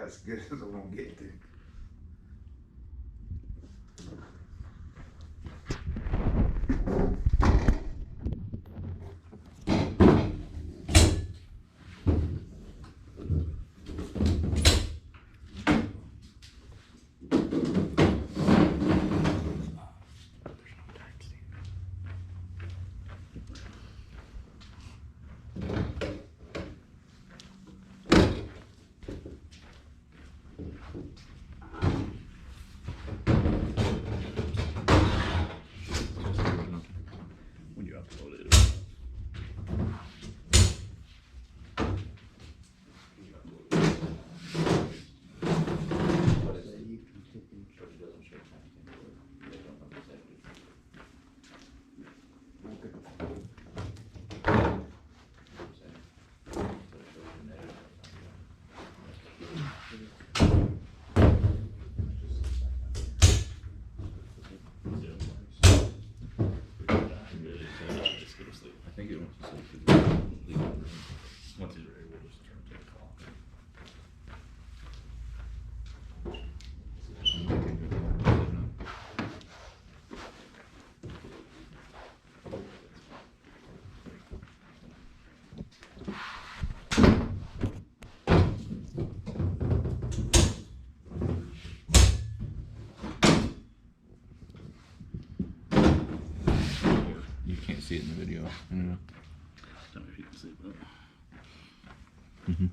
as good as I'm gonna get to. When you upload it. I think it wants to say once he's ready, we'll just turn to the call. You can't see it in the video. I don't know. Tell me if you can see that. Mm-hmm.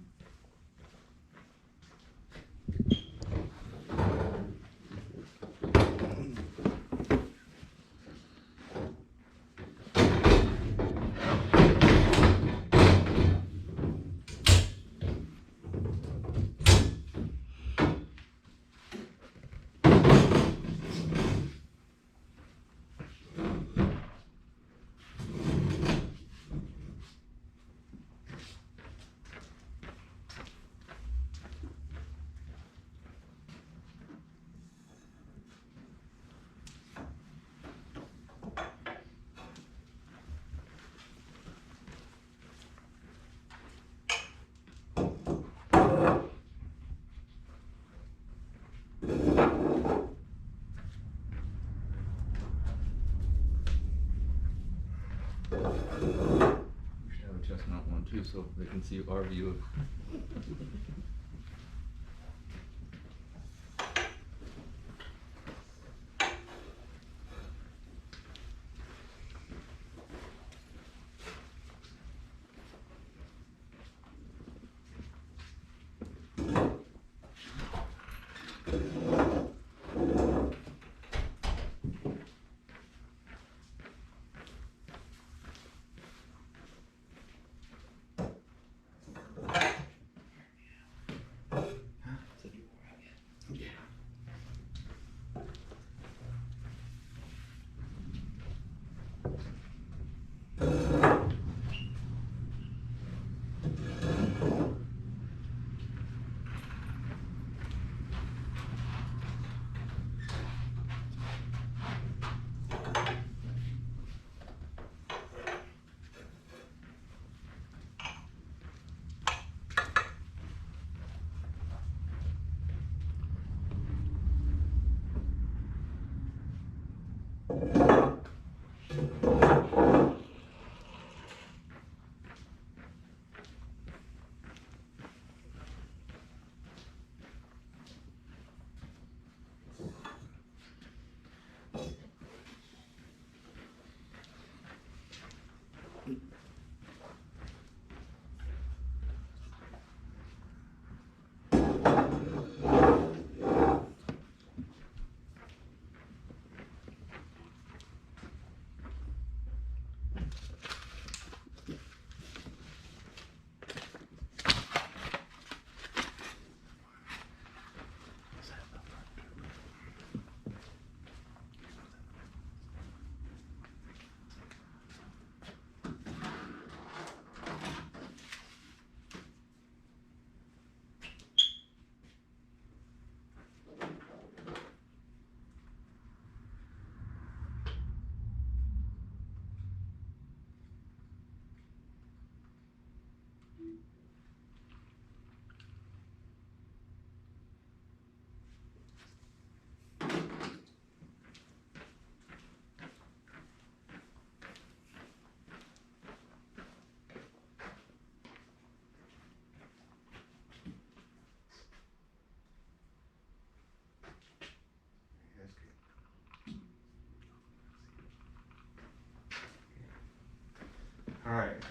We should have a chestnut one too, so they can see our view of.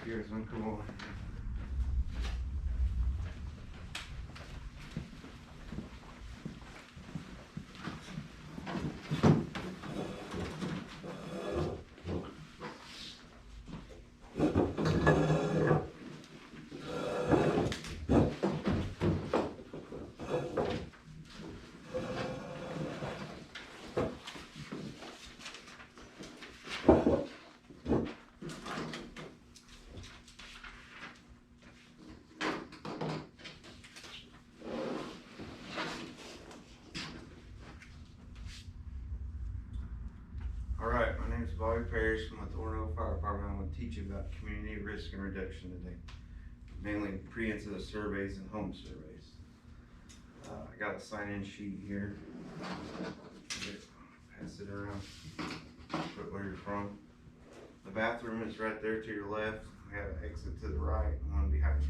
you guys want to come over? Alright, my name is Pearish. I'm with the Orno Fire Department. I'm going to teach you about community risk and reduction today, mainly pre-incident surveys and home surveys. I got a sign-in sheet here. Pass it around. Put where you're from. The bathroom is right there to your left. We have an exit to the right and one behind you.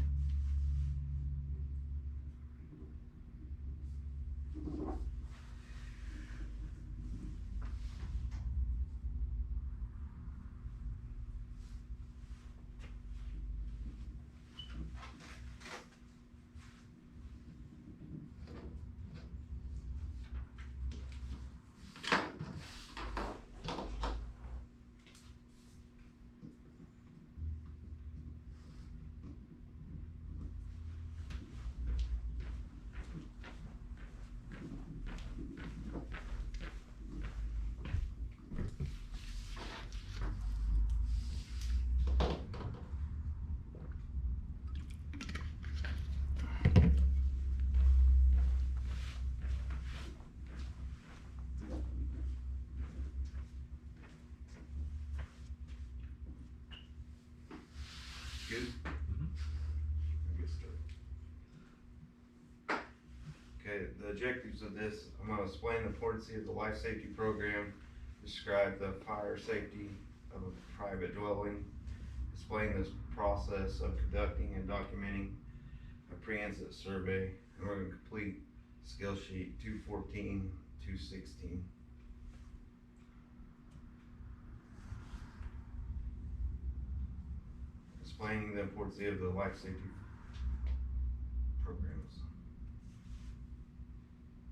Good? I'll get started. Okay, the objectives of this, I'm going to explain the importance of the life safety program, describe the fire safety of a private dwelling, explain this process of conducting and documenting a pre-incident survey, and we're going to complete skill sheet 214, 216. Explaining the importance of the life safety programs.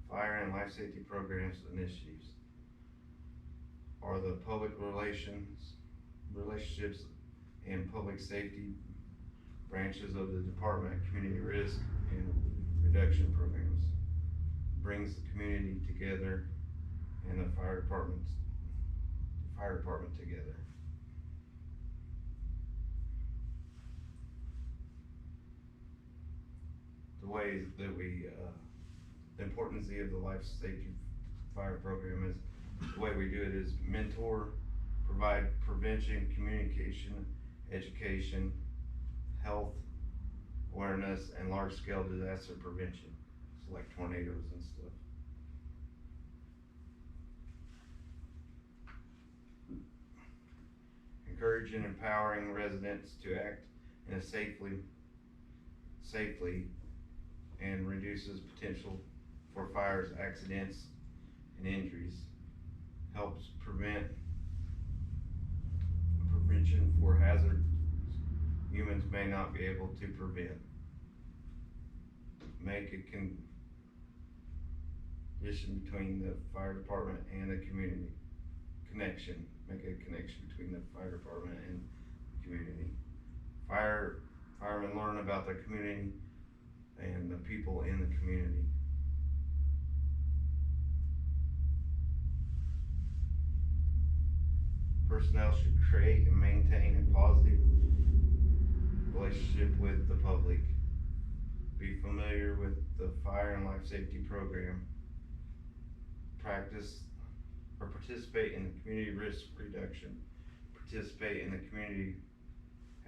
Fire and life safety programs initiatives are the public relationships and public safety branches of the Department of Community Risk and Reduction Programs. Brings the community together and the fire department together. The way that the importance of the life safety fire program is, the way we do it is mentor, provide prevention, communication, education, health awareness, and large-scale disaster prevention, so like tornadoes and stuff. Encourage and empowering residents to act in a safely and reduces potential for fires, accidents, and injuries. Helps prevention for hazards humans may not be able to prevent. Make a condition between the fire department and the community. Make a connection between the fire department and the community. Firemen learn about their community and the people in the community. Personnel should create and maintain a positive relationship with the public. Be familiar with the fire and life safety program. Practice or participate in the community risk reduction. Participate in the community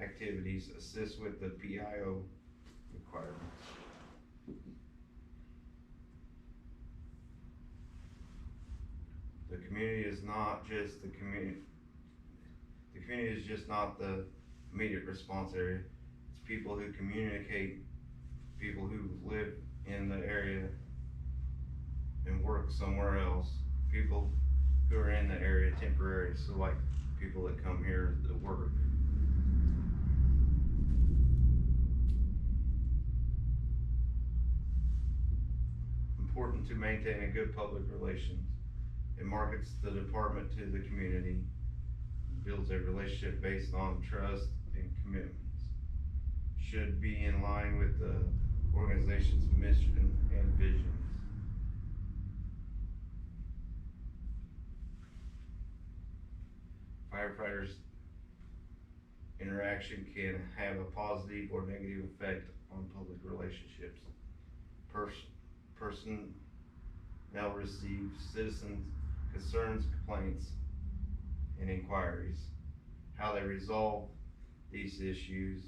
activities. Assist with the PIO requirements. The community is not just the community. The community is just not the immediate response area. It's people who communicate, people who live in the area and work somewhere else, people who are in the area temporarily, so like people that come here that work. important to maintain a good public relations. It markets the department to the community, builds a relationship based on trust and commitments. Should be in line with the organization's mission and visions. Firefighters' interaction can have a positive or negative effect on public relationships. Personnel receive citizens' concerns, complaints, and inquiries. How they resolve these issues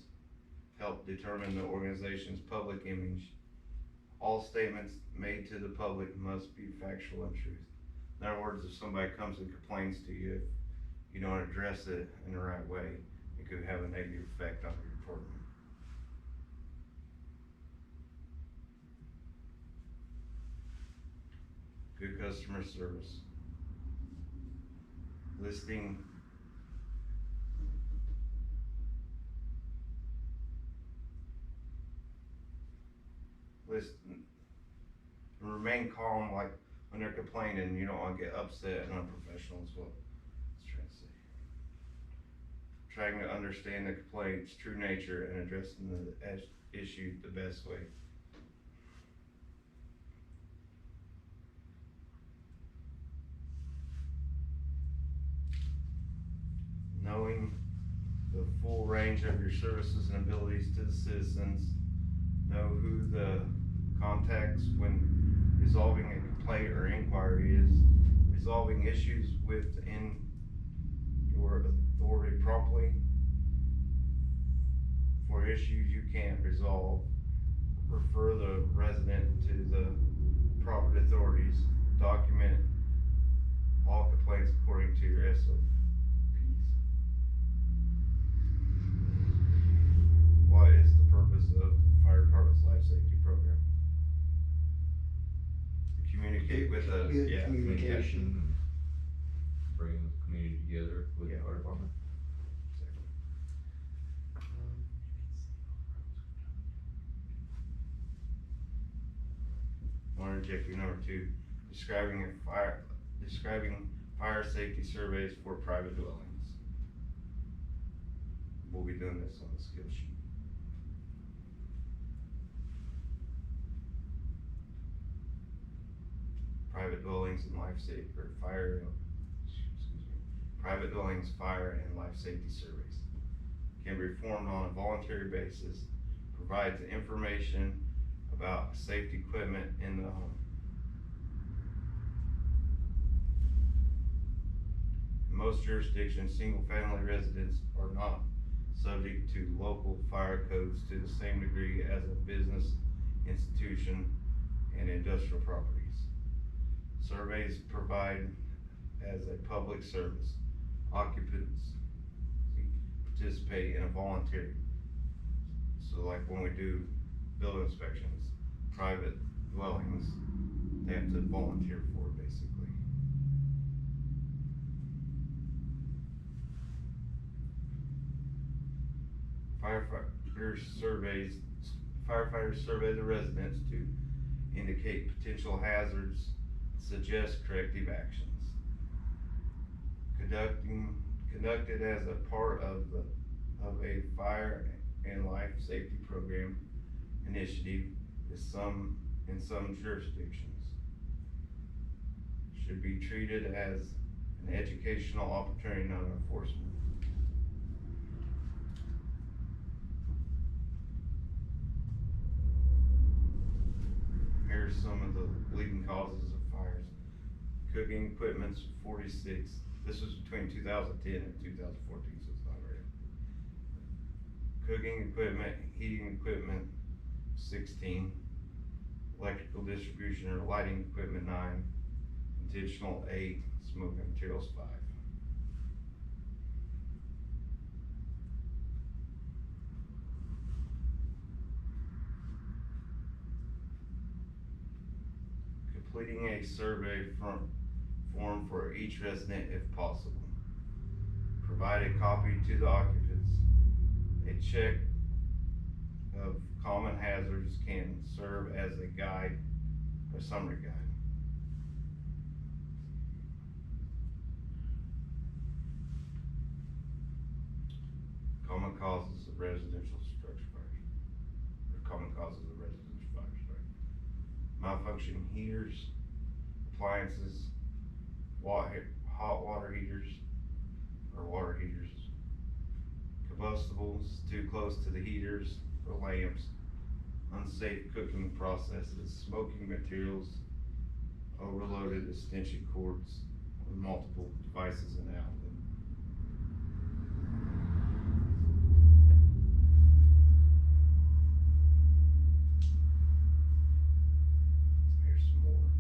help determine the organization's public image. All statements made to the public must be factual and truth. In other words, if somebody comes and complains to you, if you don't address it in the right way, it could have a negative effect on your department. Good customer service. Listing remain calm, like when they're complaining, you don't want to get upset and unprofessional is what I was trying to say. Trying to understand the complaint's true nature and addressing the issue the best way. Knowing the full range of your services and abilities to the citizens. Know who the contacts when resolving a complaint or inquiry is. Resolving issues within your authority promptly. For issues you can't resolve, refer the resident to the proper authorities. Document all complaints according to your SOPs. What is the purpose of fire department's life safety program? To communicate with us. Good Yeah, communication. Bringing the community together with the Yeah. fire department. Want to objective number 2, describing fire safety surveys for private dwellings. We'll be doing this on the skill sheet. Private dwellings and life safety, or private dwellings, fire and life safety surveys can be performed on a voluntary basis, provides information about safety equipment in the home. In most jurisdictions, single-family residents are not subject to local fire codes to the same degree as a business, institution, and industrial properties. Surveys provide as a public service. Occupants participate in a voluntary. So like when we do building inspections, private dwellings, they have to volunteer for it basically. Firefighters survey the residents to indicate potential hazards, suggest corrective actions. Conducted as a part of a fire and life safety program initiative in some jurisdictions. Should be treated as an educational opportunity, not an enforcement. Here's some of the leading causes of fires. Cooking equipment's 46. This was between 2010 and 2014, so it's not very. Cooking equipment, heating equipment, 16. Electrical distribution or lighting equipment, 9. Intentional, 8. Smoking materials, 5. Completing a survey form for each resident if possible. Provide a copy to the occupants. A check of common hazards can serve as a guide a summary guide. Common causes of residential structure fires, or common causes of residential fires, sorry. Malfunctioning heaters, appliances, hot water heaters, or water heaters, combustibles too close to the heaters or lamps, unsafe cooking processes, smoking materials, overloaded extension cords with multiple devices and outlet. Here's some more.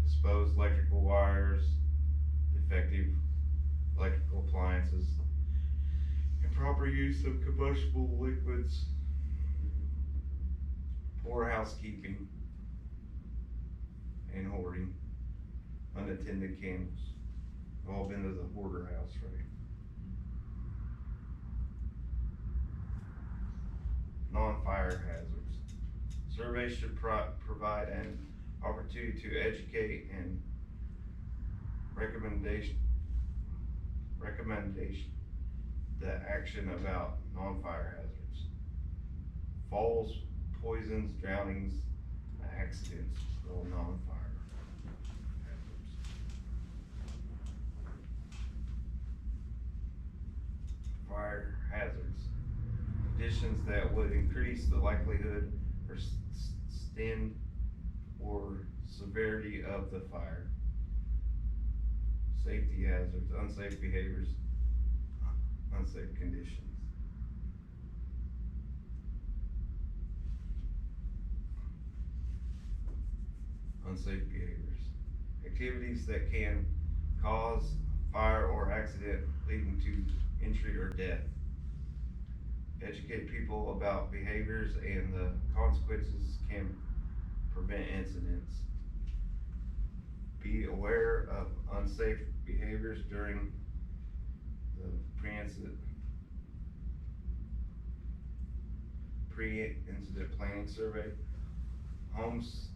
Exposed electrical wires, defective electrical appliances, improper use of combustible liquids, poor housekeeping and hoarding, unattended candles. We've all been to the hoarder house, right? Non-fire hazards. Surveys should provide an opportunity to educate and recommendation the action about non-fire hazards. Falls, poisons, drownings, accidents, all non-fire hazards. Fire hazards. Conditions that would increase the likelihood or extent or severity of the fire. Safety hazards, unsafe behaviors, unsafe conditions. Unsafe behaviors. Activities that can cause fire or accident leading to injury or death. Educate people about behaviors and the consequences can prevent incidents. Be aware of unsafe behaviors during the pre-incident planning survey, homes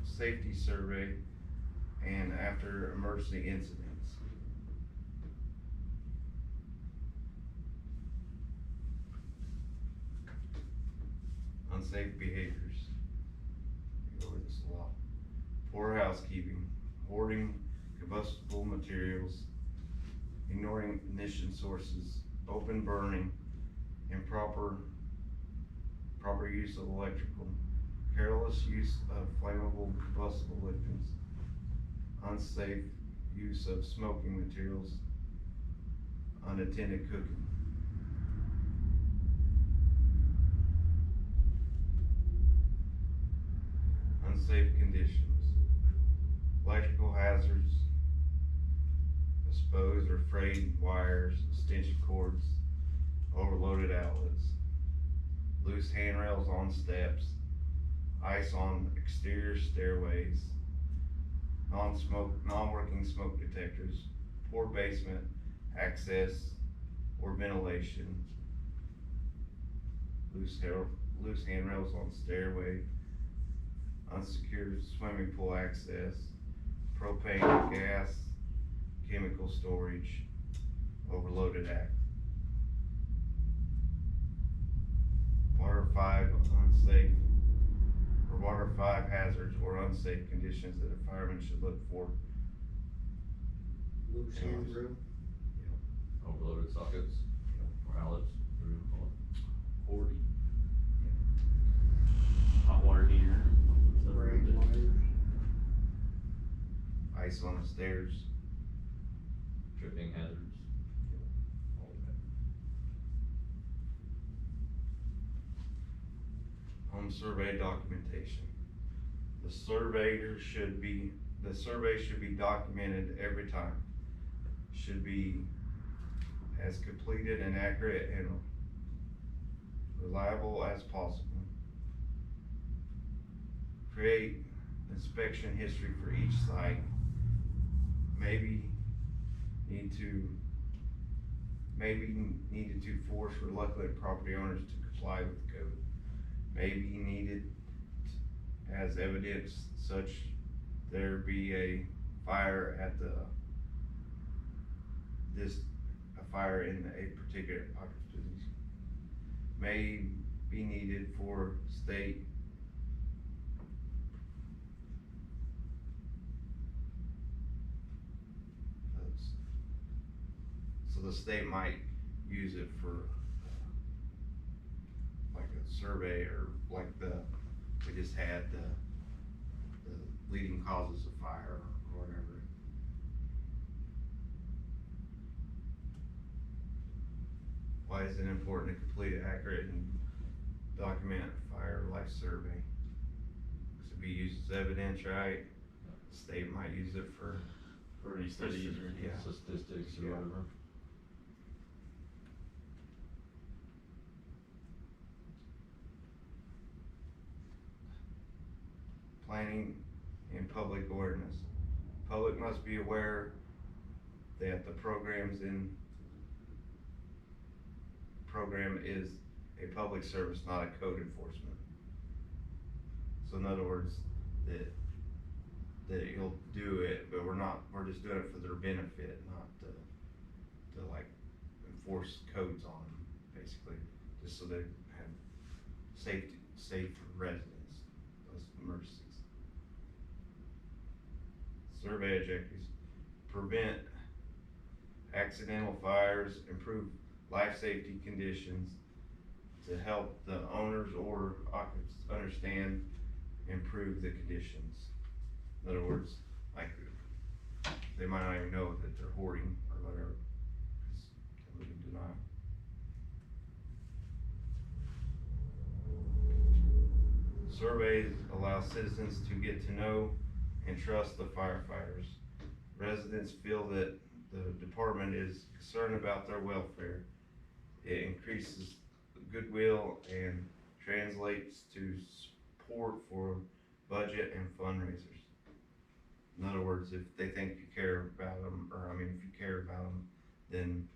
safety survey, and after emergency incidents. Unsafe behaviors. We go over this a lot. Poor housekeeping, hoarding combustible materials, ignoring ignition sources, open burning, improper use of electrical, careless use of flammable combustible liquids, unsafe use of smoking materials, unattended cooking. Unsafe conditions, electrical hazards, exposed or frayed wires, extension cords, overloaded outlets, loose handrails on steps, ice on exterior stairways, non-working smoke detectors, poor basement access or ventilation, loose handrails on stairway, unsecured swimming pool access, propane, gas, chemical storage, overloaded Water 5 hazards or unsafe conditions that a fireman should look for. Loose handrail. Overloaded sockets, or outlets, whatever you call it. Hoarding. Hot water heater. Frayed wires. Ice on the stairs. Tripping hazards. All of that. Home survey documentation. The survey should be documented every time. Should be as completed and accurate and reliable as possible. Create inspection history for each site. Maybe needed to force reluctant property owners to comply with the code. Maybe needed as evidence such there be a fire at a fire in a particular occupancy may be needed for state so the state might use it for like a survey, or like we just had the leading causes of fire or whatever. Why is it important to complete an accurate and document fire life survey? Because it'd be used as evidence, right? The state might use it for any studies or yeah. statistics or Yeah. whatever. Planning and public awareness. Public must be aware that the program is a public service, not a code enforcement. So in other words, that you'll do it, but we're just doing it for their benefit, not to like enforce codes on them, basically, just so they have safe residents, those emergencies. Survey objectives: prevent accidental fires, improve life safety conditions, to help the owners or occupants understand, improve the conditions. In other words, like, they might not even know that they're hoarding or whatever, because they live in denial. Surveys allow citizens to get to know and trust the firefighters. Residents feel that the department is concerned about their welfare. It increases goodwill and translates to support for budget and fundraisers. In other words, if they think you care about them, or if you care about them, then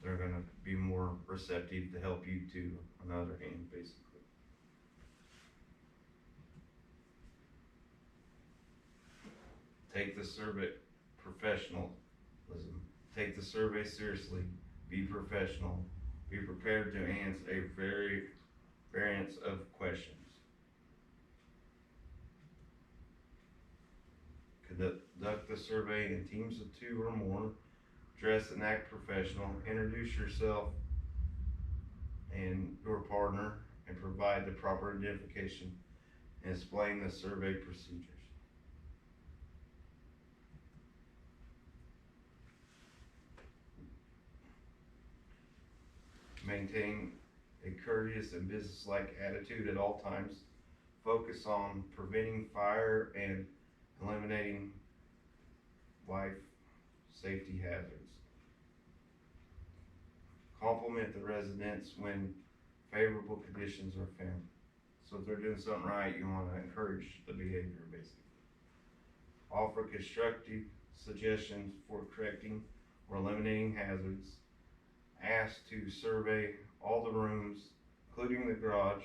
they're gonna be more receptive to help you too, on the other hand, basically. Take the survey professionalism. Take the survey seriously. Be professional. Be prepared to answer a variance of questions. Conduct the survey in teams of 2 or more. Dress and act professional. Introduce yourself and your partner, and provide the proper identification, and explain the survey procedures. Maintain a courteous and businesslike attitude at all times. Focus on preventing fire and eliminating life safety hazards. Compliment the residents when favorable conditions are found. So if they're doing something right, you want to encourage the behavior, basically. Offer constructive suggestions for correcting or eliminating hazards. Ask to survey all the rooms, including the garage.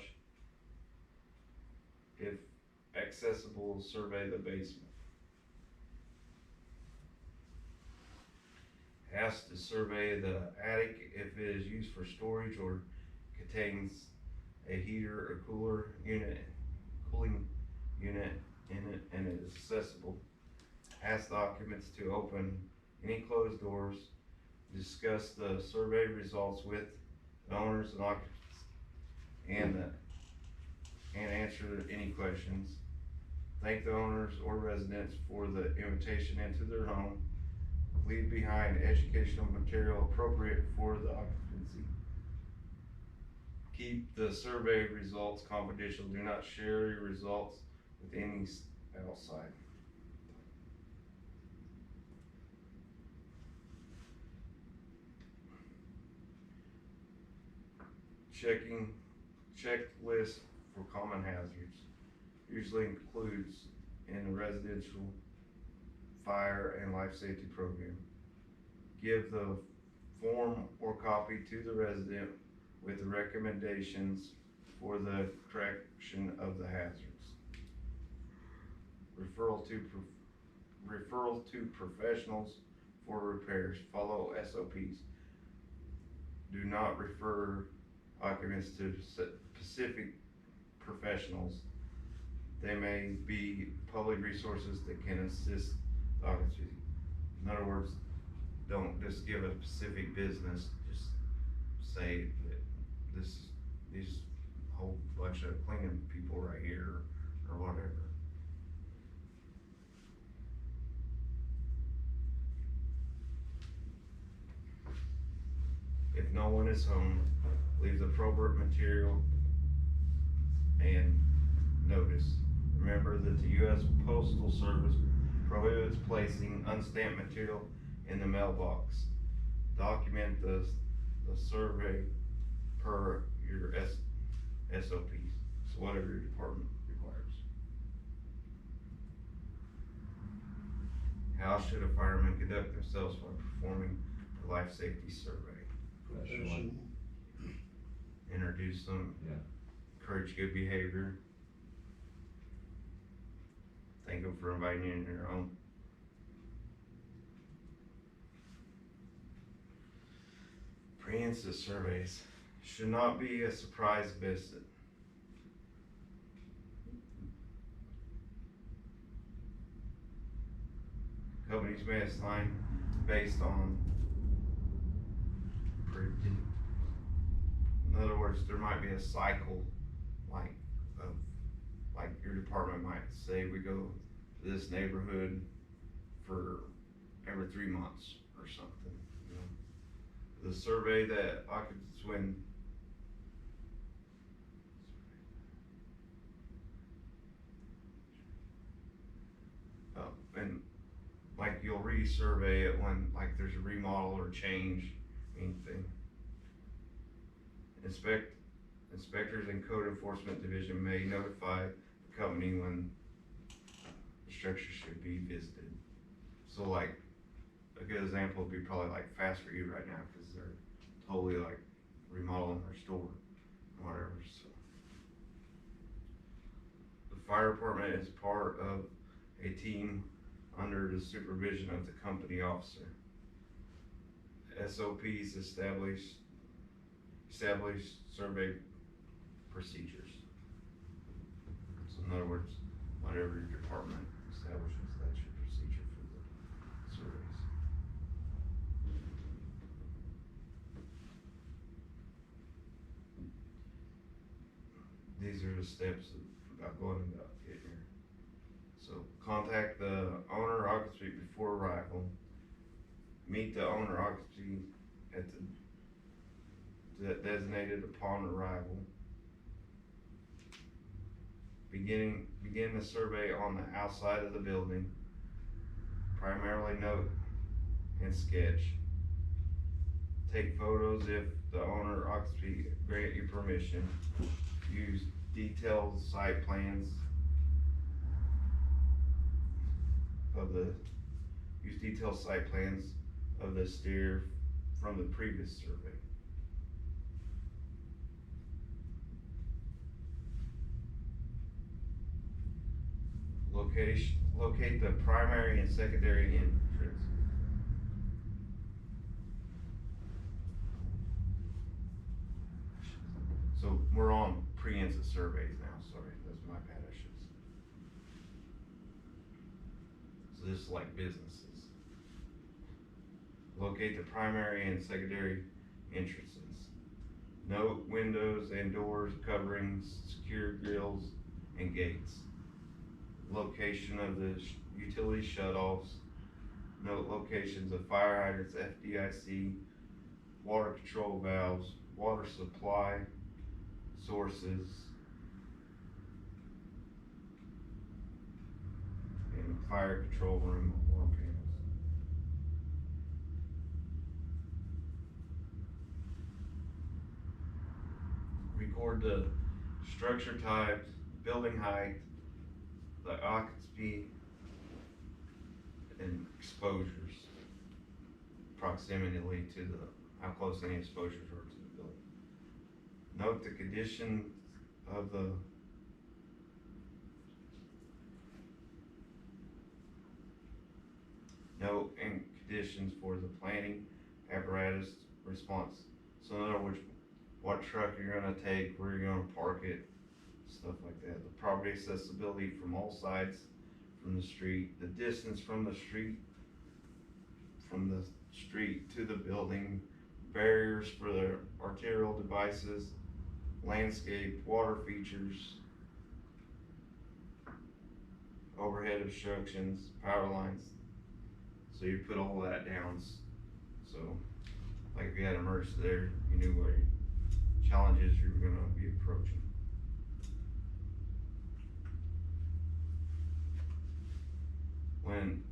If accessible, survey the basement. Ask to survey the attic if it is used for storage or contains a heater or cooling unit in it and is accessible. Ask the occupants to open any closed doors. Discuss the survey results with the owners and occupants, and answer any questions. Thank the owners or residents for the invitation into their home. Leave behind educational material appropriate for the occupancy. Keep the survey results confidential. Do not share your results with any outside. Checklist for common hazards usually includes in the residential fire and life safety program. Give the form or copy to the resident with the recommendations for the correction of the hazards. referrals to professionals for repairs. Follow SOPs. Do not refer occupants to specific professionals. They may be public resources that can assist the occupancy. In other words, don't just give a specific business, just say that these whole bunch of cleaning people right here or whatever. If no one is home, leave the appropriate material and notice. Remember that the U.S. Postal Service prohibits placing unstamped material in the mailbox. Document the survey per your SOPs, so whatever your department requires. How should a fireman conduct themselves when performing a life safety survey? Professional. Introduce them, Yeah. encourage good behavior. Thank them for inviting you in your own. Pre-incident surveys should not be a surprise visit. Companies may assign based on in other words, there might be a cycle like your department might say we go to this neighborhood for every 3 months or something, you know. The survey that occupants and like you'll resurvey it when like there's a remodel or change, anything. Inspectors and code enforcement division may notify the company when the structure should be visited. So like a good example would be probably like Fast For You right now, because they're totally like remodeling their store or whatever. So the fire department is part of a team under the supervision of the company officer. SOPs establish survey procedures. So in other words, whatever your department establishes, that's your procedure for the surveys. These are the steps about going about getting here. So contact the owner occupancy before arrival. Meet the owner occupancy at the designated upon arrival. Begin the survey on the outside of the building. Primarily note and sketch. Take photos if the owner occupancy grant you permission. Use detailed site plans of the stair from the previous survey. Locate the primary and secondary entrance. So we're on pre-incident surveys now, sorry, that's my bad, I should say. So this is like businesses. Locate the primary and secondary entrances. Note windows and doors, coverings, secure grills, and gates. Location of the utility shutoffs. Note locations of fire hydrants, FDIC, water control valves, water supply sources, and fire control room alarm panels. Record the structure types, building height, the occupancy, and exposures, proximity to how close any exposures are to the building. Note the condition of the note and conditions for the planning apparatus response. So in other words, what truck you're gonna take, where you're gonna park it, stuff like that. The property accessibility from all sides from the street, the distance from the street to the building, barriers for the arterial devices, landscape, water features, overhead obstructions, power lines. So you put all that down. So, like if you had an emergency there, you knew what challenges you were gonna be approaching. When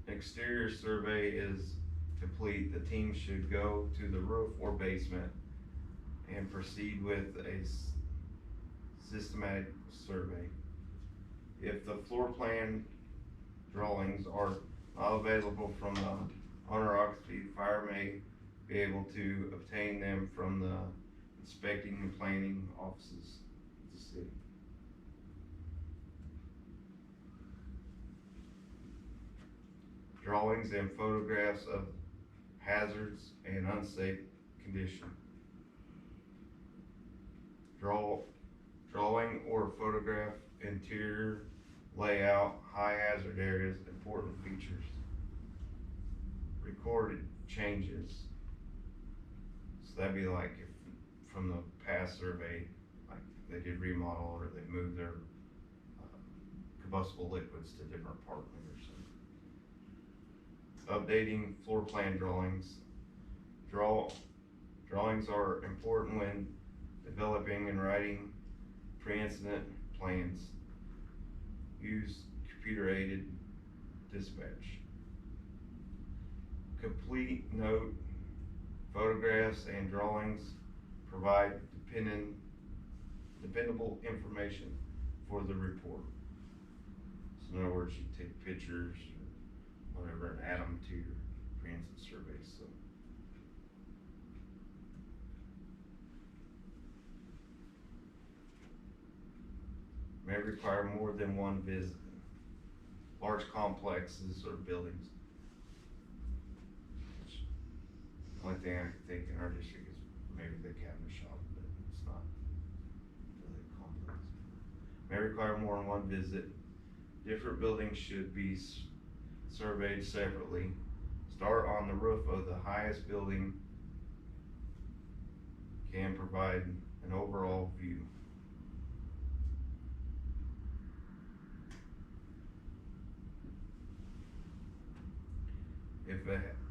exterior survey is complete, the team should go to the roof or basement and proceed with a systematic survey. If the floor plan drawings are not available from the owner occupancy, fire may be able to obtain them from the inspecting and planning offices of the city. Drawings and photographs of hazards and unsafe condition. Drawing or photograph interior layout, high hazard areas, important features. Recorded changes. So that'd be like if from the past survey, like they did remodel or they moved their combustible liquids to different apartment or something. Updating floor plan drawings. Drawings are important when developing and writing pre-incident plans. Use computer-aided dispatch. Complete note, photographs and drawings provide dependable information for the report. So in other words, you take pictures or whatever and add them to your pre-incident surveys. So. May require more than one visit. Large complexes or buildings. The only thing I can think in our district is maybe the cabinet shop, but it's not really complex. May require more than one visit. Different buildings should be surveyed separately. Start on the roof of the highest building. Can provide an overall view.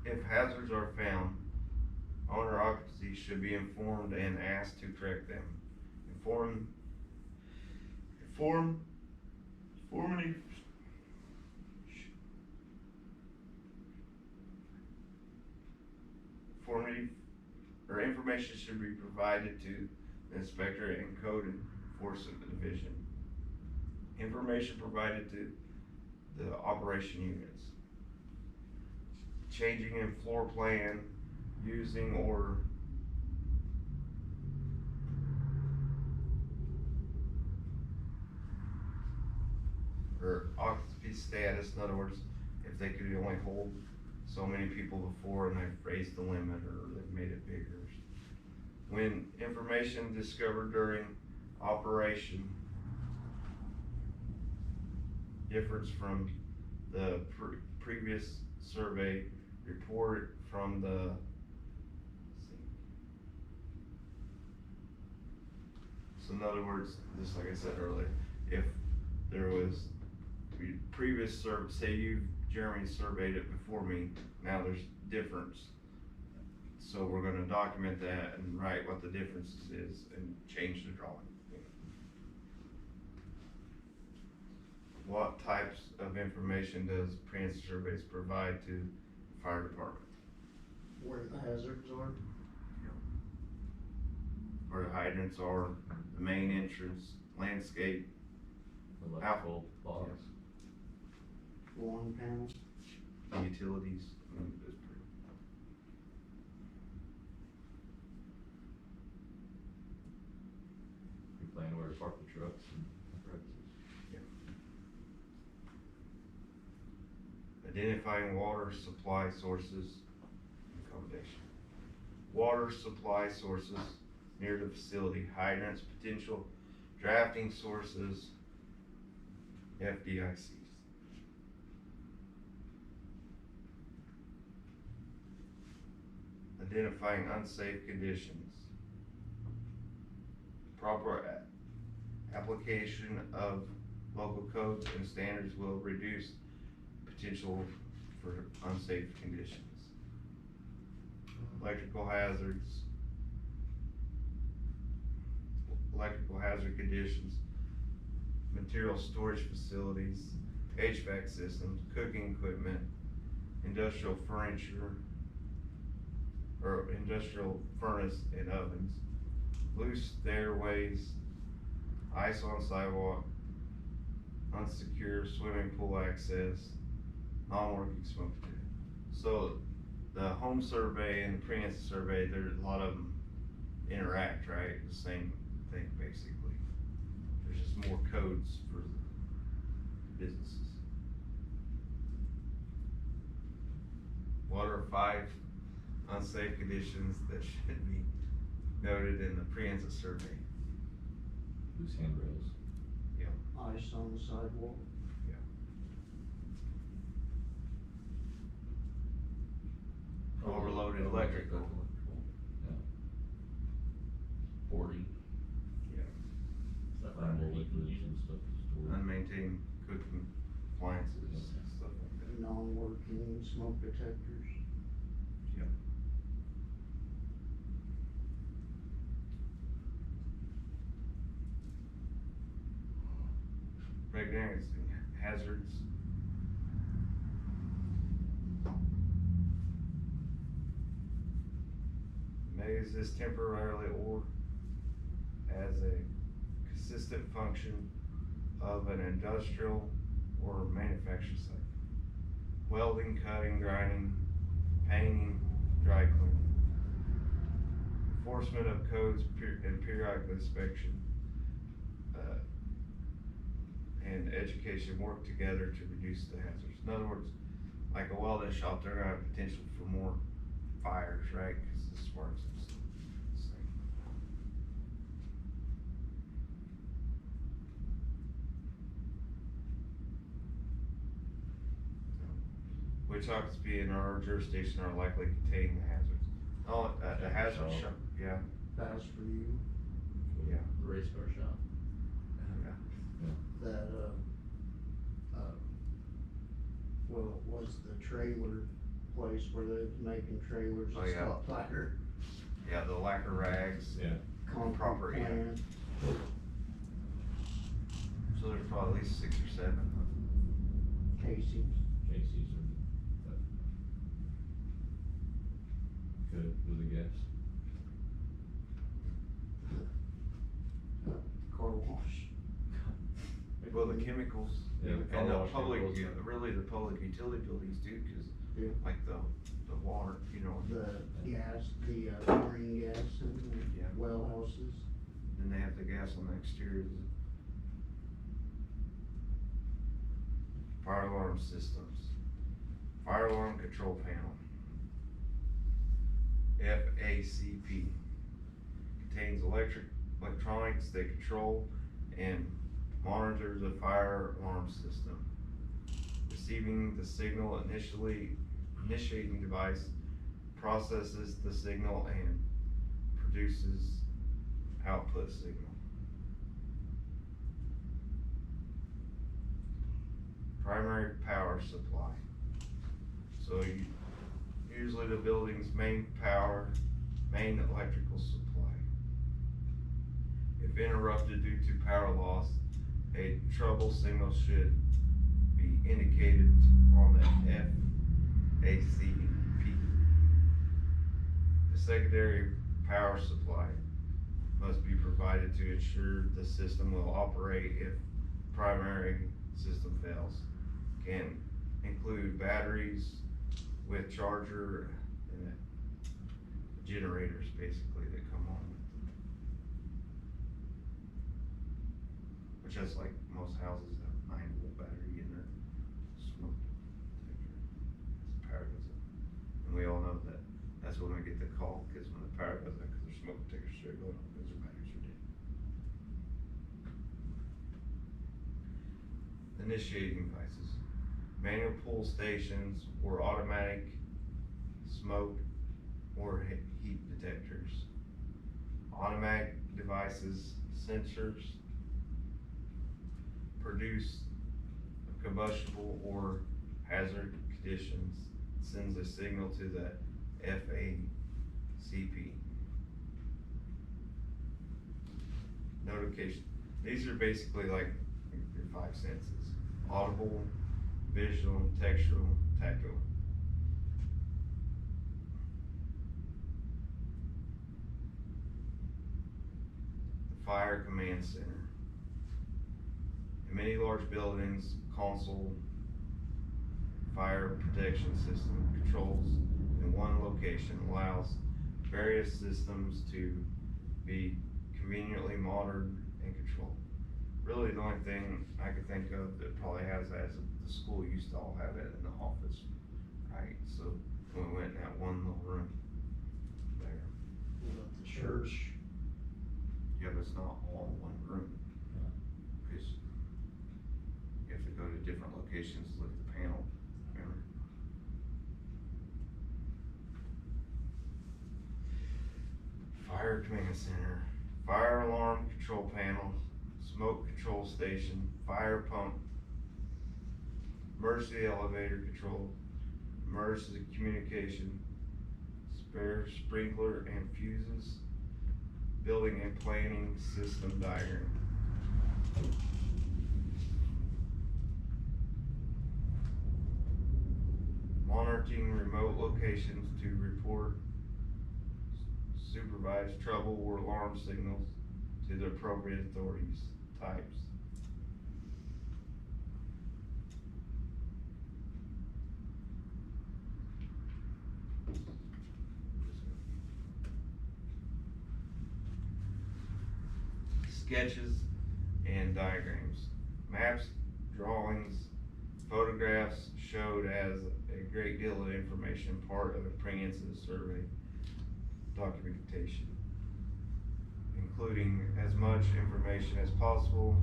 If hazards are found, owner occupancy should be informed and asked to correct them. Information should be provided to the inspector and code enforcement division. Information provided to the operation units. Changing in floor plan, using or occupancy status. In other words, if they could only hold so many people before and they've raised the limit or they've made it bigger. When information discovered during operation differs from the previous survey report from the so in other words, just like I said earlier, if there was previous survey, say Jeremy surveyed it before me, now there's difference. So we're gonna document that and write what the difference is and change the drawing. What types of information does pre-incident surveys provide to the fire department? Where the hazards are. Where the hydrants are, the main entrance, landscape, Electrical box. Lawn panels. utilities. It's pretty. We plan where to park the trucks and apparatus. Identifying water supply sources, accommodation. Water supply sources near the facility, hydrants, potential drafting sources, FDICs. Identifying unsafe conditions. Proper application of local codes and standards will reduce potential for unsafe conditions. Electrical hazards. Electrical hazard conditions. Material storage facilities. HVAC systems. Cooking equipment. Industrial furniture. Or industrial furnace and ovens. Loose stairways. Ice on sidewalk. Unsecure swimming pool access. Non-working smoke detector. So the home survey and the pre-answer survey, there's a lot of them interact, right? The same thing basically. There's just more codes for the businesses. What are 5 unsafe conditions that should be noted in the pre-answer survey? Loose handrails. Ice on the sidewalk. Overloaded electrical. Yeah. Boarding. Yeah. Stuff around the liquids and stuff to store. Unmaintained cooking appliances, stuff like that. Non-working smoke detectors. Yep. Recognizing hazards. May exist temporarily or as a consistent function of an industrial or manufacturing site. Welding, cutting, grinding, painting, dry cleaning. Enforcement of codes and periodic inspection and education work together to reduce the hazards. In other words, like a welding shop, they're gonna have potential for more fires, right? Cause the sparks and stuff. Same. Which ought to be in our jurisdiction are likely containing the hazards. Oh, the hazard shop, yeah, Pass for you. yeah. The race car shop. That, well, it was the trailer place where they was making trailers Oh, and yeah. stop fire. Yeah, the lacquer rags. Yeah. Concrete Proper, yeah. plant. So there's probably at least 6 or 7. Casey's. Casey's or. Good with the gas. Car wash. Well, the chemicals, Yeah, the and car the wash public, chemicals. really the public utility buildings do, cause Yeah. like the water, you know, The gas, the chlorine gas and Yeah. the well houses. then they have the gas on the exterior. Fire alarm systems, fire alarm control panel. FACP contains electronics that control and monitor the fire alarm system. Receiving the signal initiating device processes the signal and produces output signal. Primary power supply. So usually the building's main electrical supply. If interrupted due to power loss, a trouble signal should be indicated on the FACP. The secondary power supply must be provided to ensure the system will operate if primary system fails. Can include batteries with charger and generators basically that come on with them. Which is like most houses have 9-volt battery in their smoke detector. call, because when the power goes out, because their smoke detectors are going off, because their batteries are dead. Initiating devices, manual pull stations or automatic smoke or heat detectors. Automatic devices, sensors, produce combustible or hazard conditions, sends a signal to the FACP. Notification. These are basically like your five senses: audible, visual, textual, tactile. The Fire Command Center. In many large buildings, console fire protection system controls in one location allows various systems to be conveniently monitored and controlled. Really, the only thing I could think of that probably has that is the school used to all have it in the office, right? So when we went in that one little room there. What about the church? Yeah, but it's not all in one room. Because you have to go to different locations to look at the panel, remember? Fire Command Center, Fire Alarm Control Panel, Smoke Control Station, Fire Pump, Emergency Elevator Control, Emergency Communication, Spare Sprinkler and Fuses, Building and Planning System Diagram. Monitoring remote locations to report supervised trouble or alarm signals to the appropriate authorities. Types. Sketches and diagrams. Maps, drawings, photographs showed as a great deal of information, part of a comprehensive survey documentation, including as much information as possible.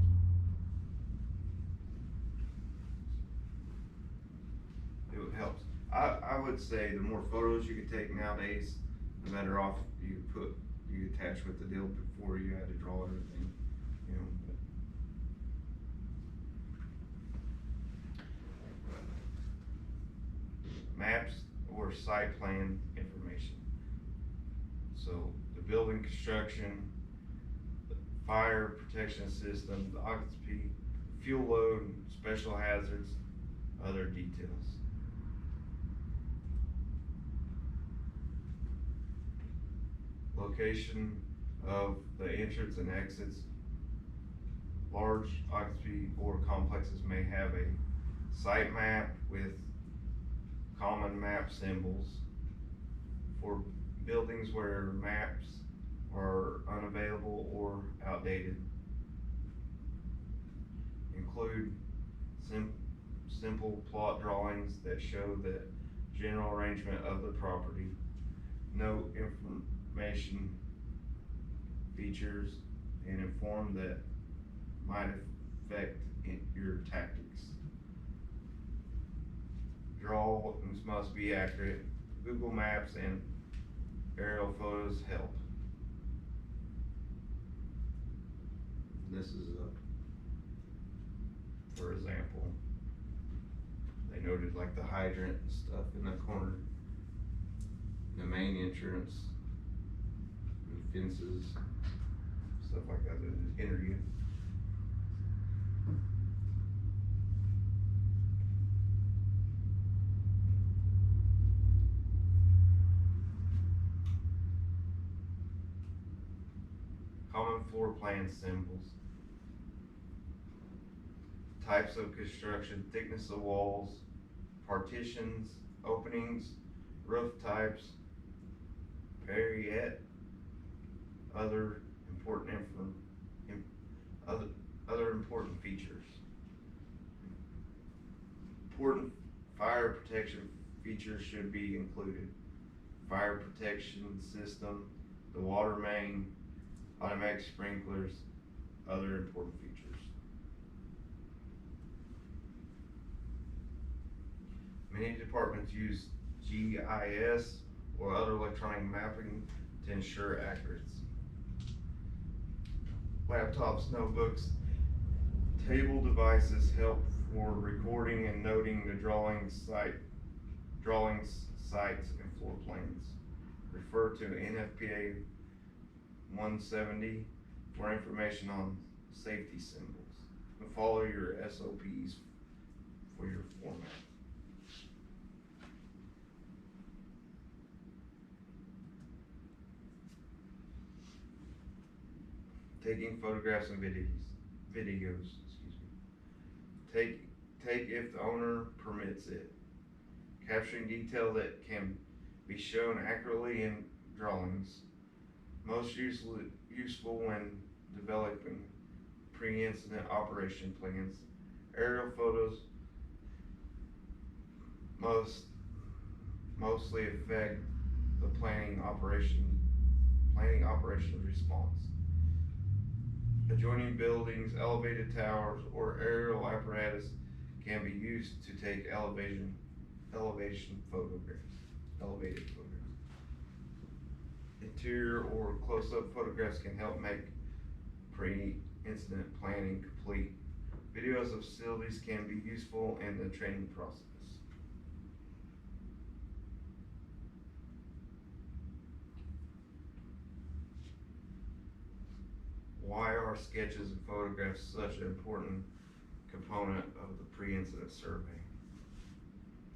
It helps. I would say the more photos you can take nowadays, the better off you attach with the deal before you had to draw everything, you know. Maps or site plan information. So the building construction, the fire protection system, the occupancy, fuel load, special hazards, other details. Location of the entrance and exits. Large occupancy or complexes may have a site map with common map symbols. For buildings where maps are unavailable or outdated, include simple plot drawings that show the general arrangement of the property. Note information, features, and inform that might affect your tactics. Drawings must be accurate. Google Maps and aerial photos help. This is for example, they noted like the hydrant and stuff in the corner, the main entrance, and fences, stuff like that that enter you. Common floor plan symbols. Types of construction, thickness of walls, partitions, openings, roof types, Perriette, other important other important features. Important fire protection features should be included. fire protection system, the water main, automatic sprinklers, other important features. Many departments use GIS or other electronic mapping to ensure accuracy. Laptops, notebooks, table devices help for recording and noting the drawings, sites, and floor plans. Refer to NFPA 170 for information on safety symbols, and follow your SOPs for your format. Taking photographs and videos, Take if the owner permits it. Capturing detail that can be shown accurately in drawings. Most useful when developing pre-incident operation plans. Aerial photos mostly affect the planning operations response. Adjoining buildings, elevated towers, or aerial apparatus can be used to take elevated photographs. Interior or close-up photographs can help make pre-incident planning complete. Videos of facilities can be useful in the training process. Why are sketches and photographs such an important component of the pre-incident survey?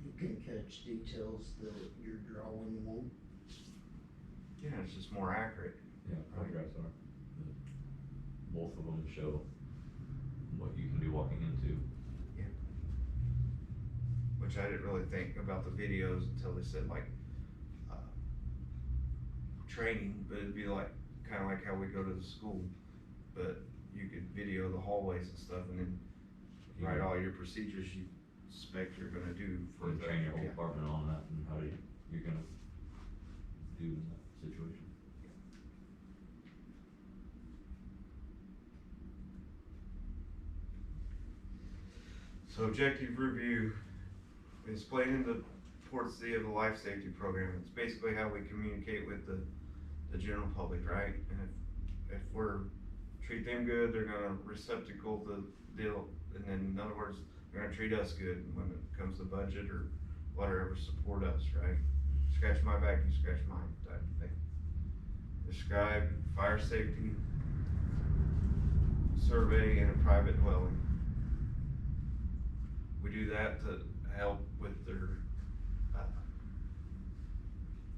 You can catch details that your drawing won't. Yeah, it's just more accurate. Yeah, photographs are. Both of them show what you can be walking into. Yeah. Which I didn't really think about the videos until they said like training, but it'd be like kind of like how we go to the school, but you could video the hallways and stuff, and then write all your procedures you expect you're gonna do for And the train your whole department on that and how you're gonna do in that situation. So objective review, explaining the importance of the life safety program. It's basically how we communicate with the general public, right? And if we're treat them good, they're gonna receptacle the deal, and then in other words, they're gonna treat us good when it comes to budget or whatever, support us, right? Scratch my back, you scratch mine type of thing. Describe fire safety survey in a private dwelling. We do that to help with their,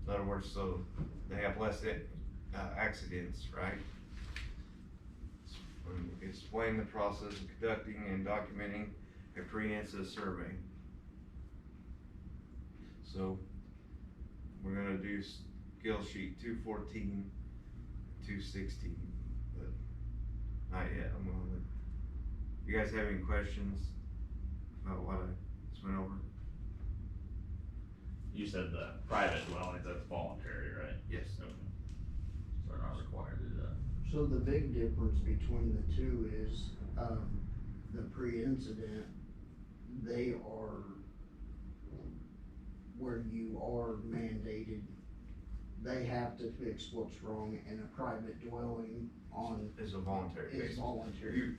in other words, so they have less accidents, right? Explain the process of conducting and documenting a pre-incident survey. So we're gonna do skill sheet 214, 216, but not yet. I'm gonna let you guys have any questions about what I just went over? You said the private dwellings, that's voluntary, right? Yes. Okay. So they're not required to do that. So the big difference between the two is, the pre-incident, they are where you are mandated, they have to fix what's wrong, in a private dwelling It's a voluntary is basis. voluntary. You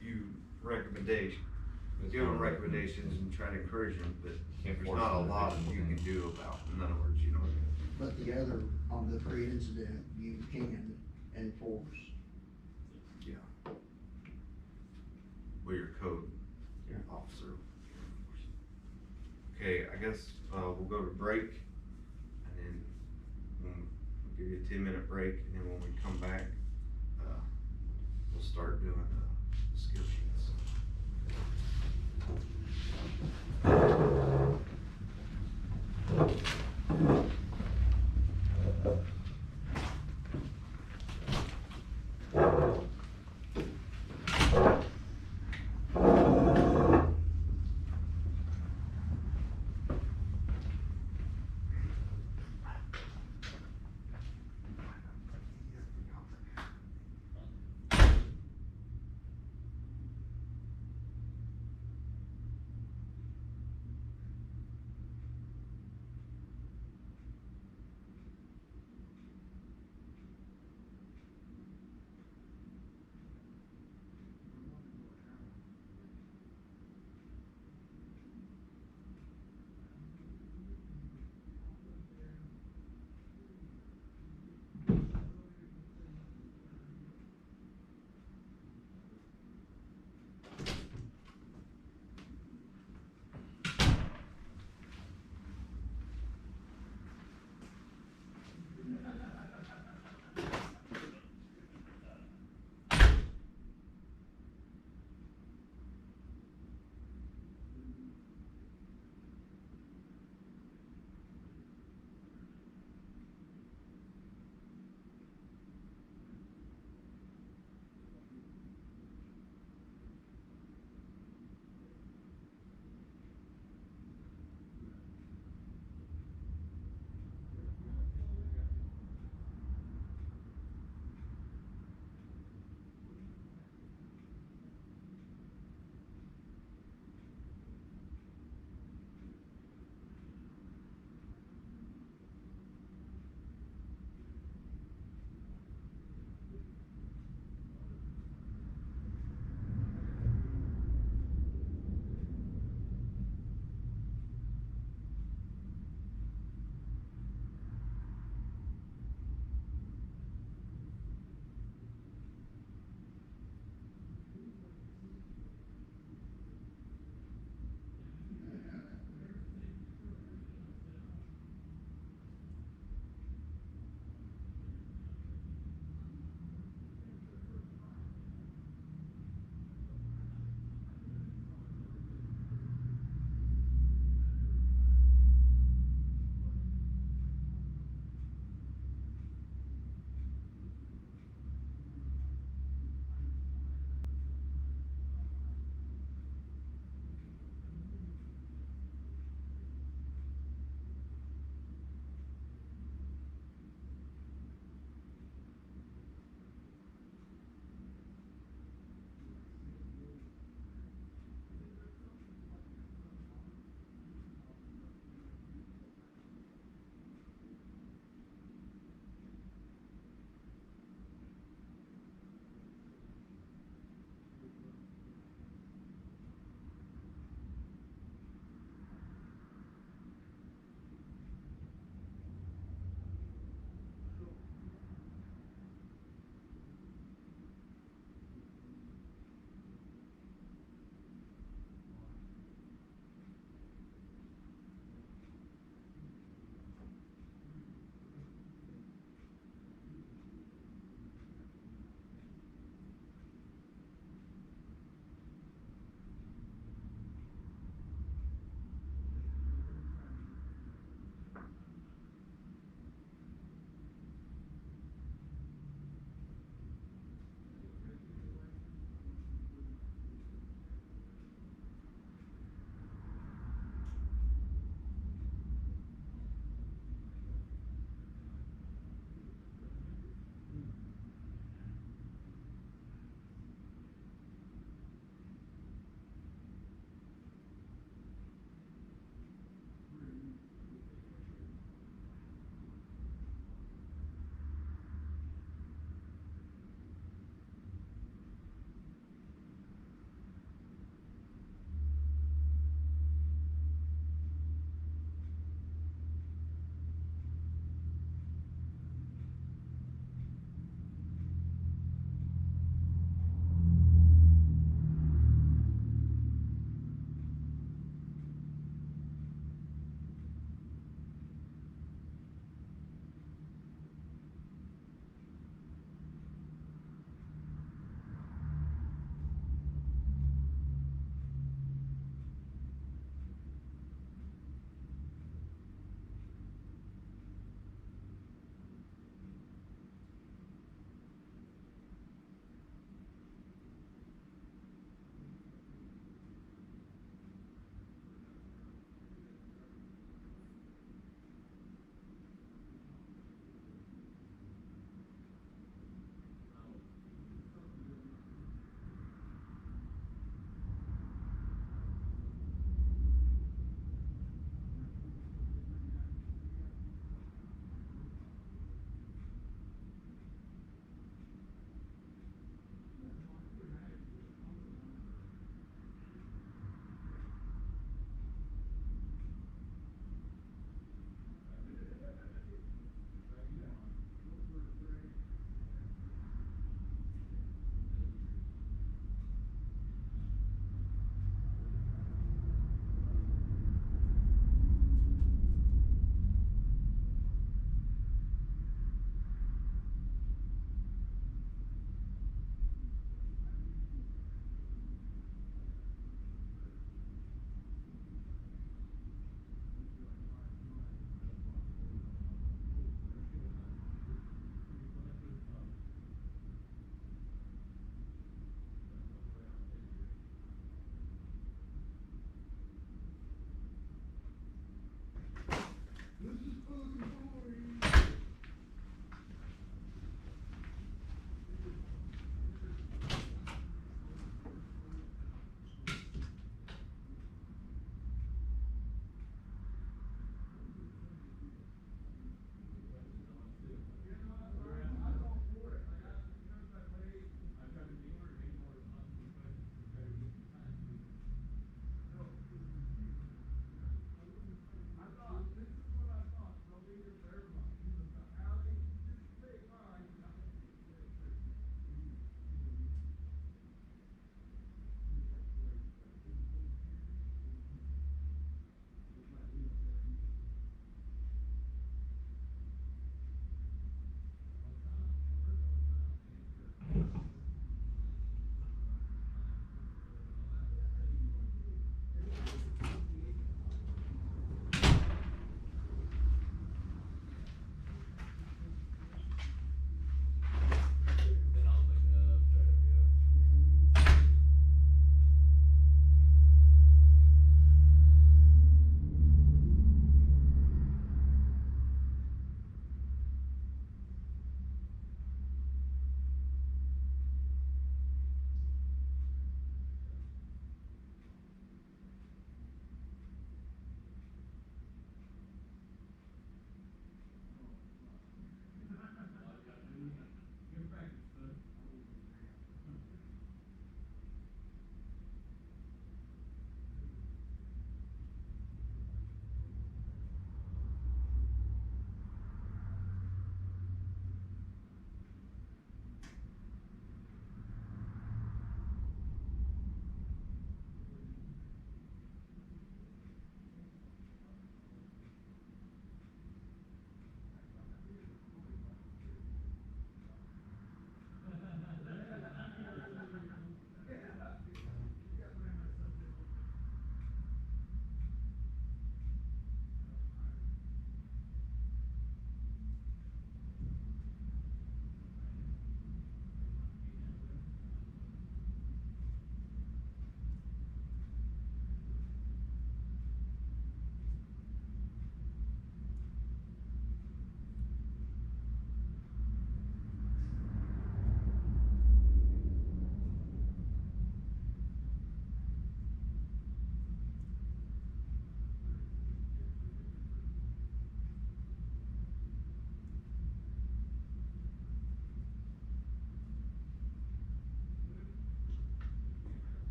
give them recommendations and try to encourage them, but Can't there's force not a them to lot do you anything. can do about it. In other words, you know what I mean? But the other, on the pre-incident, you can enforce. Yeah. With your code Yeah. officer. Okay, I guess, we'll go to break, and then we'll give you a 10-minute break, and then when we come back, we'll start doing, the skill sheets.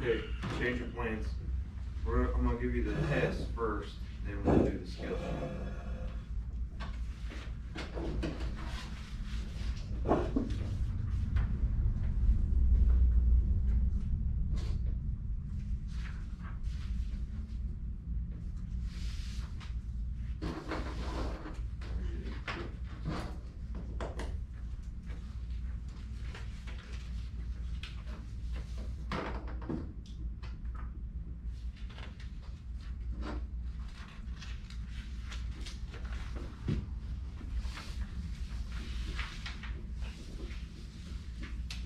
Okay, change your plans. I'm gonna give you the test first, then we'll do the skills.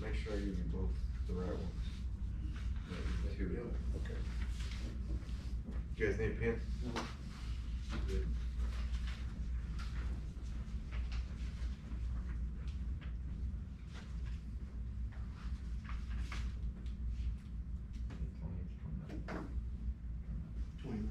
Make sure I give you both the right ones. Two of them. Okay. You guys need a pen? Good. Twenty.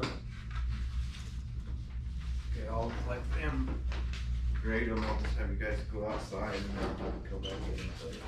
good. Okay, I'll let them grade them, I'll just have you guys go outside and then I'll go back in and tell you.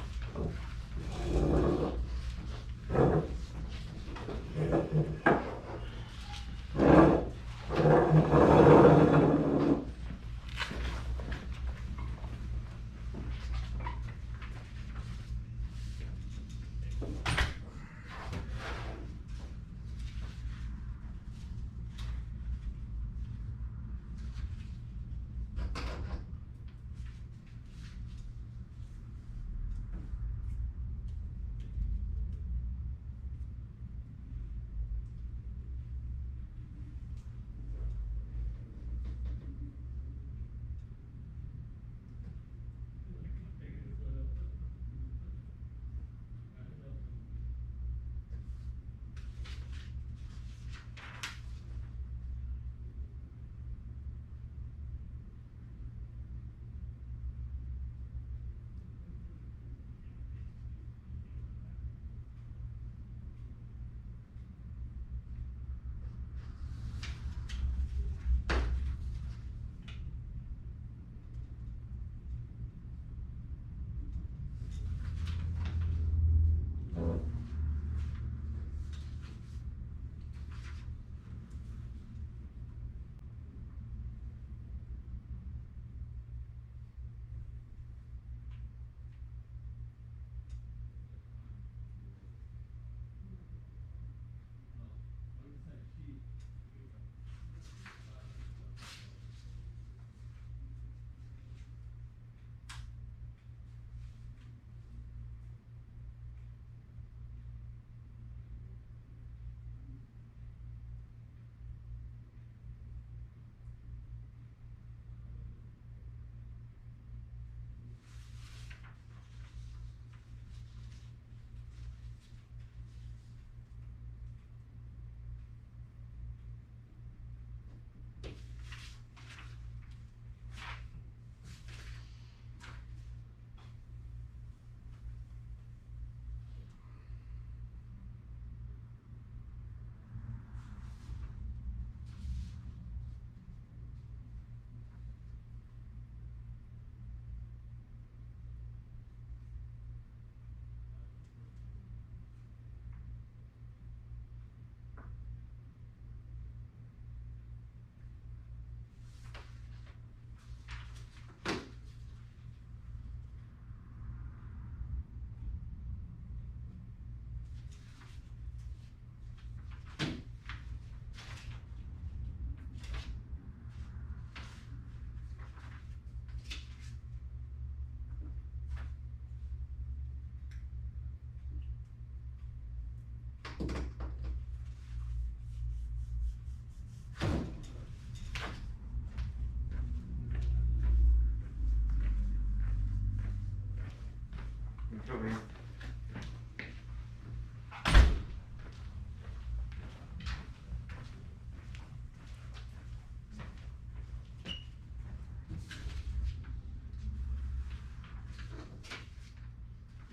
Come here.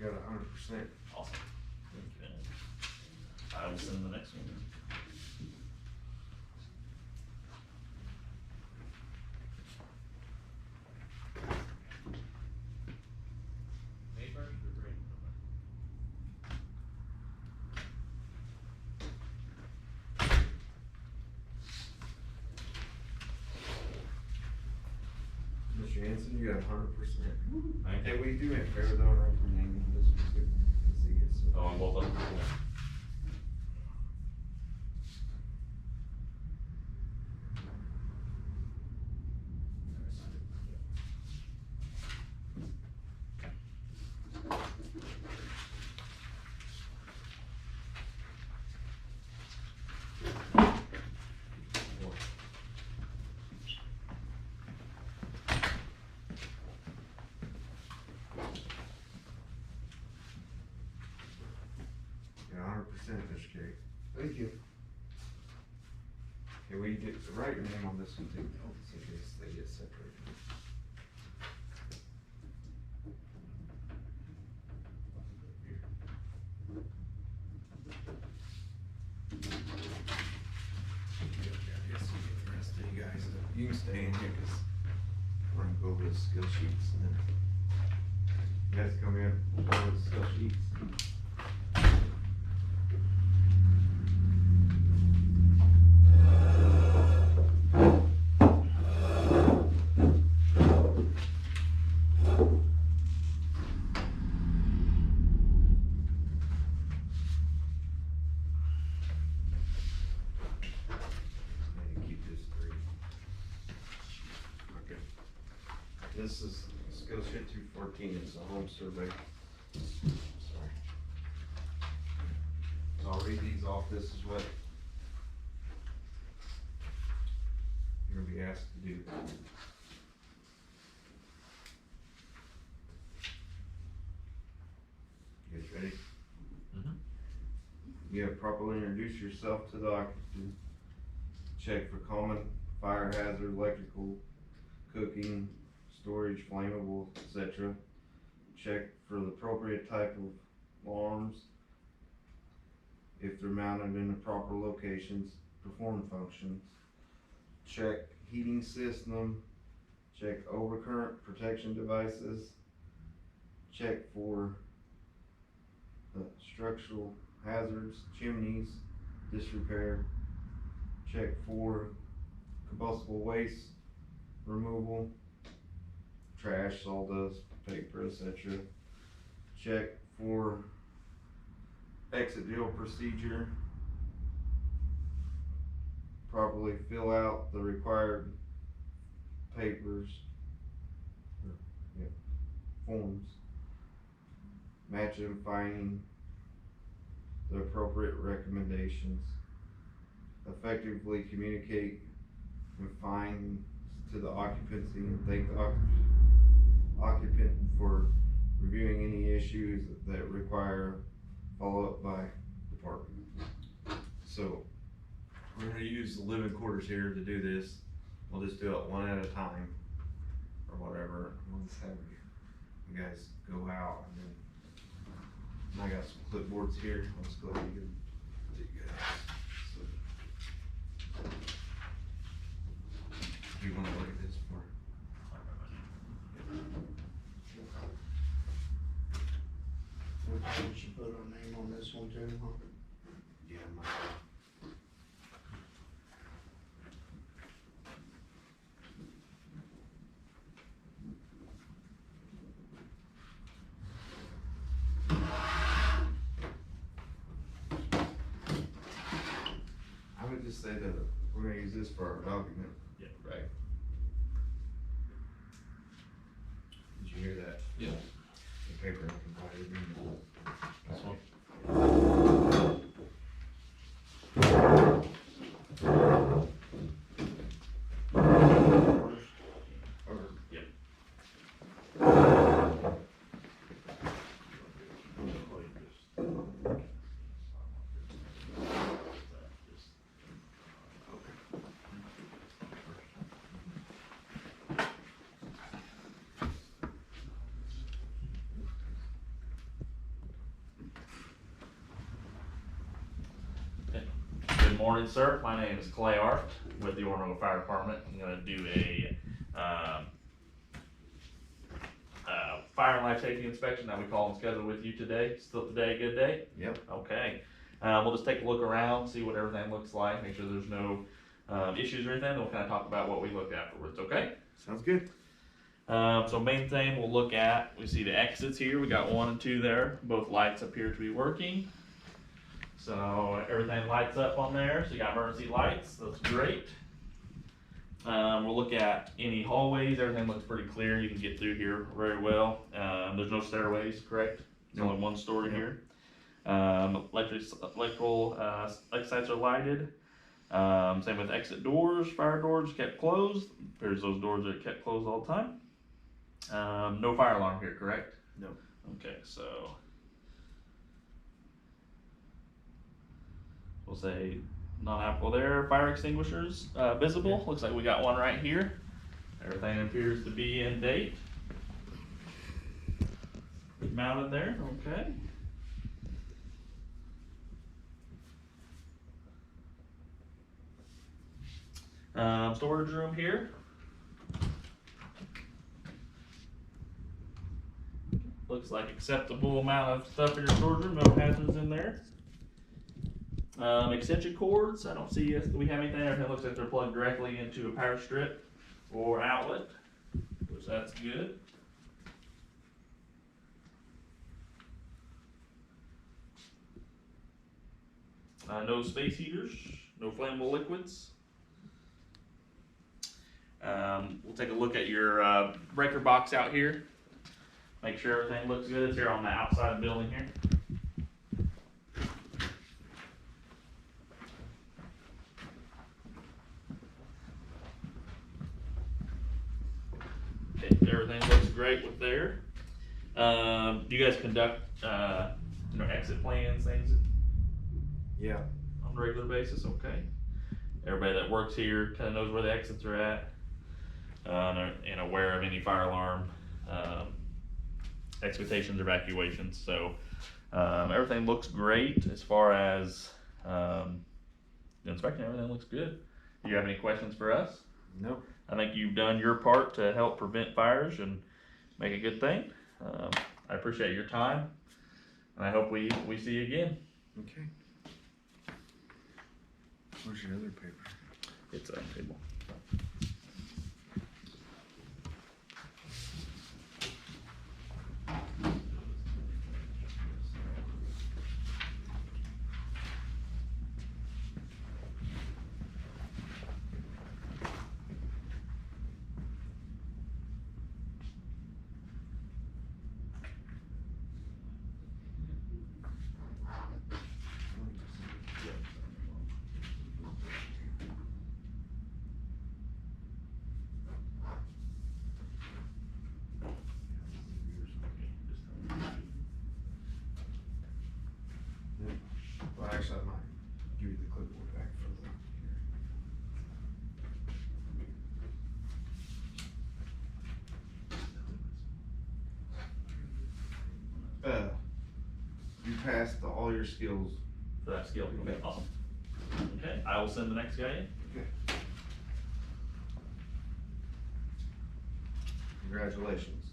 Got 100%. Awesome. I will send the next one. May 1st or grade? Mr. Hanson, you got 100%. Thank Hey, you. we do have fair though, right, for naming this one too. Let's see, it's, Oh, on both of them? got 100%, Mr. Carey. Thank you. Okay, we get, write your name on this one too, just in case they get separated. Here. You can stay in here, cause we're gonna go over the skill sheets and then. You guys come in, we'll go over the skill sheets. Maybe keep this 3. Okay. This is skill sheet 214, it's a home survey. Sorry. So I'll read these off, this is what you're gonna be asked to do. You guys ready? Mhm. You have properly introduced yourself to the occupant. Check for common fire hazard, electrical, cooking, storage, flammable, etc. Check for the appropriate type of alarms. If they're mounted in the proper locations, perform functions. Check heating system. Check overcurrent protection devices. Check for the structural hazards, chimneys, disrepair. Check for combustible waste removal, trash, sawdust, paper, etc. Check for exit deal procedure. Properly fill out the required papers, forms. Match and finding the appropriate recommendations. Effectively communicate and find to the occupancy and thank the occupant for reviewing any issues that require follow-up by department. So we're gonna use the living quarters here to do this. We'll just do it one at a time or whatever. We'll just have you guys go out and then I got some clipboards here. Let's go ahead and give them to you guys. So, do you wanna look at this for? We should put our name on this one too, huh? Yeah, I would just say that we're gonna use this for our document. Yeah, right. Did you hear that? Yeah. The paper provided me. This one? Or, Yep. Good morning, sir. My name is Clay Art with the Oronogo Fire Department. I'm gonna do a, fire and life safety inspection that we call and schedule with you today. Still today a good day? yep, Okay. We'll just take a look around, see what everything looks like, make sure there's no, issues or anything, then we'll kinda talk about what we looked afterwards, okay? sounds good. So main thing we'll look at, we see the exits here, we got 1 and 2 there, both lights appear to be working. So everything lights up on there, so you got emergency lights, that's great. We'll look at any hallways, everything looks pretty clear, you can get through here very well. There's no stairways, correct? It's only 1 story Nope. here. Electrical exits are lighted. Same with exit doors, fire doors kept closed. There's those doors that are kept closed all the time. No fire alarm here, correct? No. Okay, so we'll say non-applicable there. Fire extinguishers visible. Looks like we got one right here. Everything appears to be in date. Mounted there, okay. Storage room here. Looks like acceptable amount of stuff in your storage room, no hazards in there. Extension cords, I don't see, do we have anything there? It looks like they're plugged directly into a power strip or outlet, which that's good. No space heaters, no flammable liquids. We'll take a look at your breaker box out here. Make sure everything looks good. It's here on the outside of the building here. Okay, everything looks great with there. Do you guys conduct exit plans, things Yeah. on a regular basis? Okay. Everybody that works here kind of knows where the exits are at, and aware of any fire alarm expectations, evacuations. So everything looks great as far as the inspection. Everything looks good. Do you have any questions for us? Nope. I think you've done your part to help prevent fires and make a good thing. I appreciate your time, and I hope we see you again. Okay. Where's your other paper? It's on the table. Well, actually, I might give you the clipboard back for the. You passed all your skills. For that skill. Okay, awesome. Okay, I will send the next guy in. Okay. Congratulations.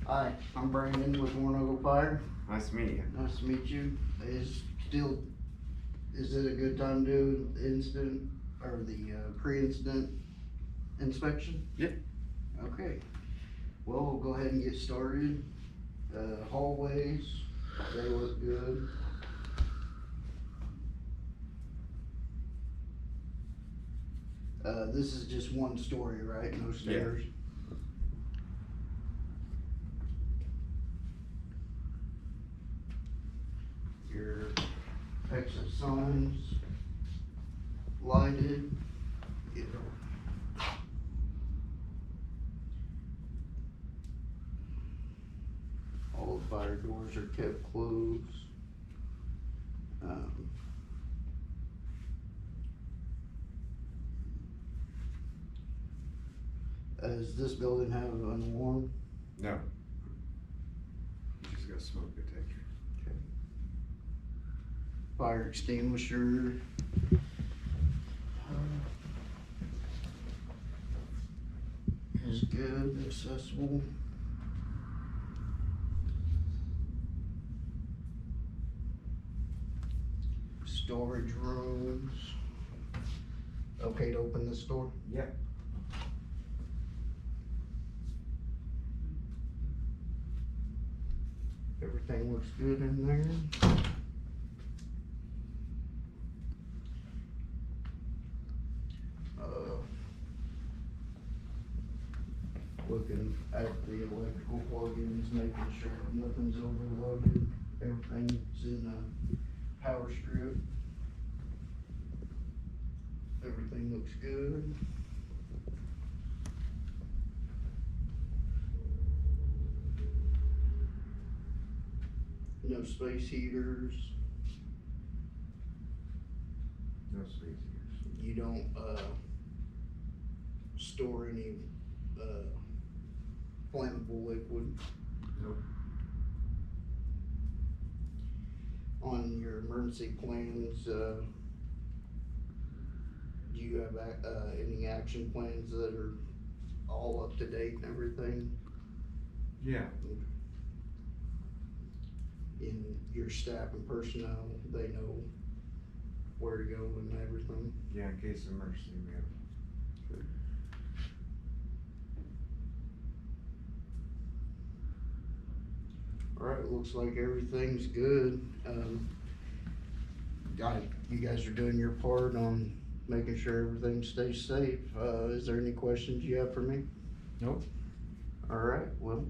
Hi, I'm Brandon with Warren Fire. Nice to meet you. Nice to meet you. Is it a good time to do the incident or the pre-incident inspection? Yeah. Okay. Well, we'll go ahead and get started. Hallways, they look good. This is just one story, right? No stairs? Your exit signs lighted. All the fire doors are kept closed. Does this building have unwarmed? No. You just got a smoke detector. Okay. Fire extinguisher. Is good, accessible. Storage rooms. Okay to open this door? Yeah. Everything looks good in there. Looking at the electrical plugins, making sure nothing's overloaded, everything's in a power strip. Everything looks good. No space heaters. No space heaters. You don't, store any, flammable liquid. Nope. emergency plans, do you have, any action plans that are all up to date and everything? Yeah. In your staff and personnel, they know where to go and everything? Yeah, in case of emergency, we have. Alright, looks like everything's good. You guys are doing your part on making sure everything stays safe. Is there any questions you have for me? Nope. Alright, well,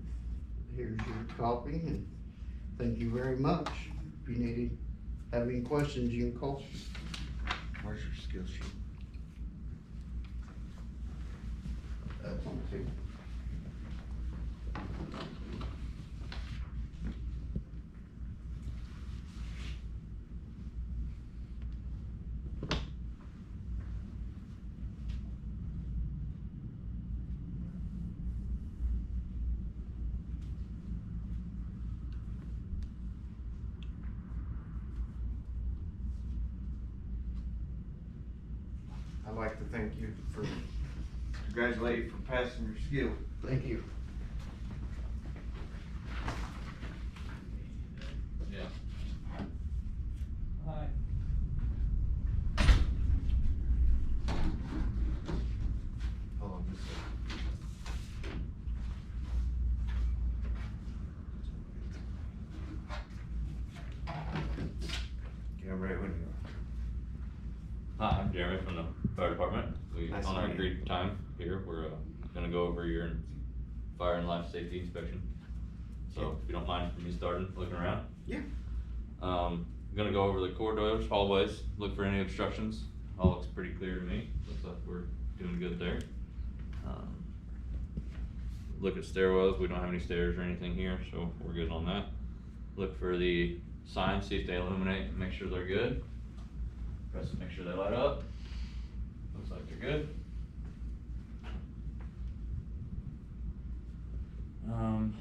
here's your copy and thank you very much. If you have any questions, you can call. Where's your skill sheet? That's on the table. I'd like to thank you congratulate you for passing your skill. Thank you. Yeah. Hi. Hold on just a second. Yeah, right when you Hi, I'm Jeremy from the fire department. We, Nice on to our meet you. agreed time here, we're gonna go over your fire and life safety inspection. So if you don't mind for me starting, looking around. Yeah. I'm gonna go over the corridors, hallways, look for any obstructions. All looks pretty clear to me. Looks like we're doing good there. Look at stairwells. We don't have any stairs or anything here, so we're good on that. Look for the signs, see if they illuminate and make sure they're good. Press and make sure they light up. Looks like they're good.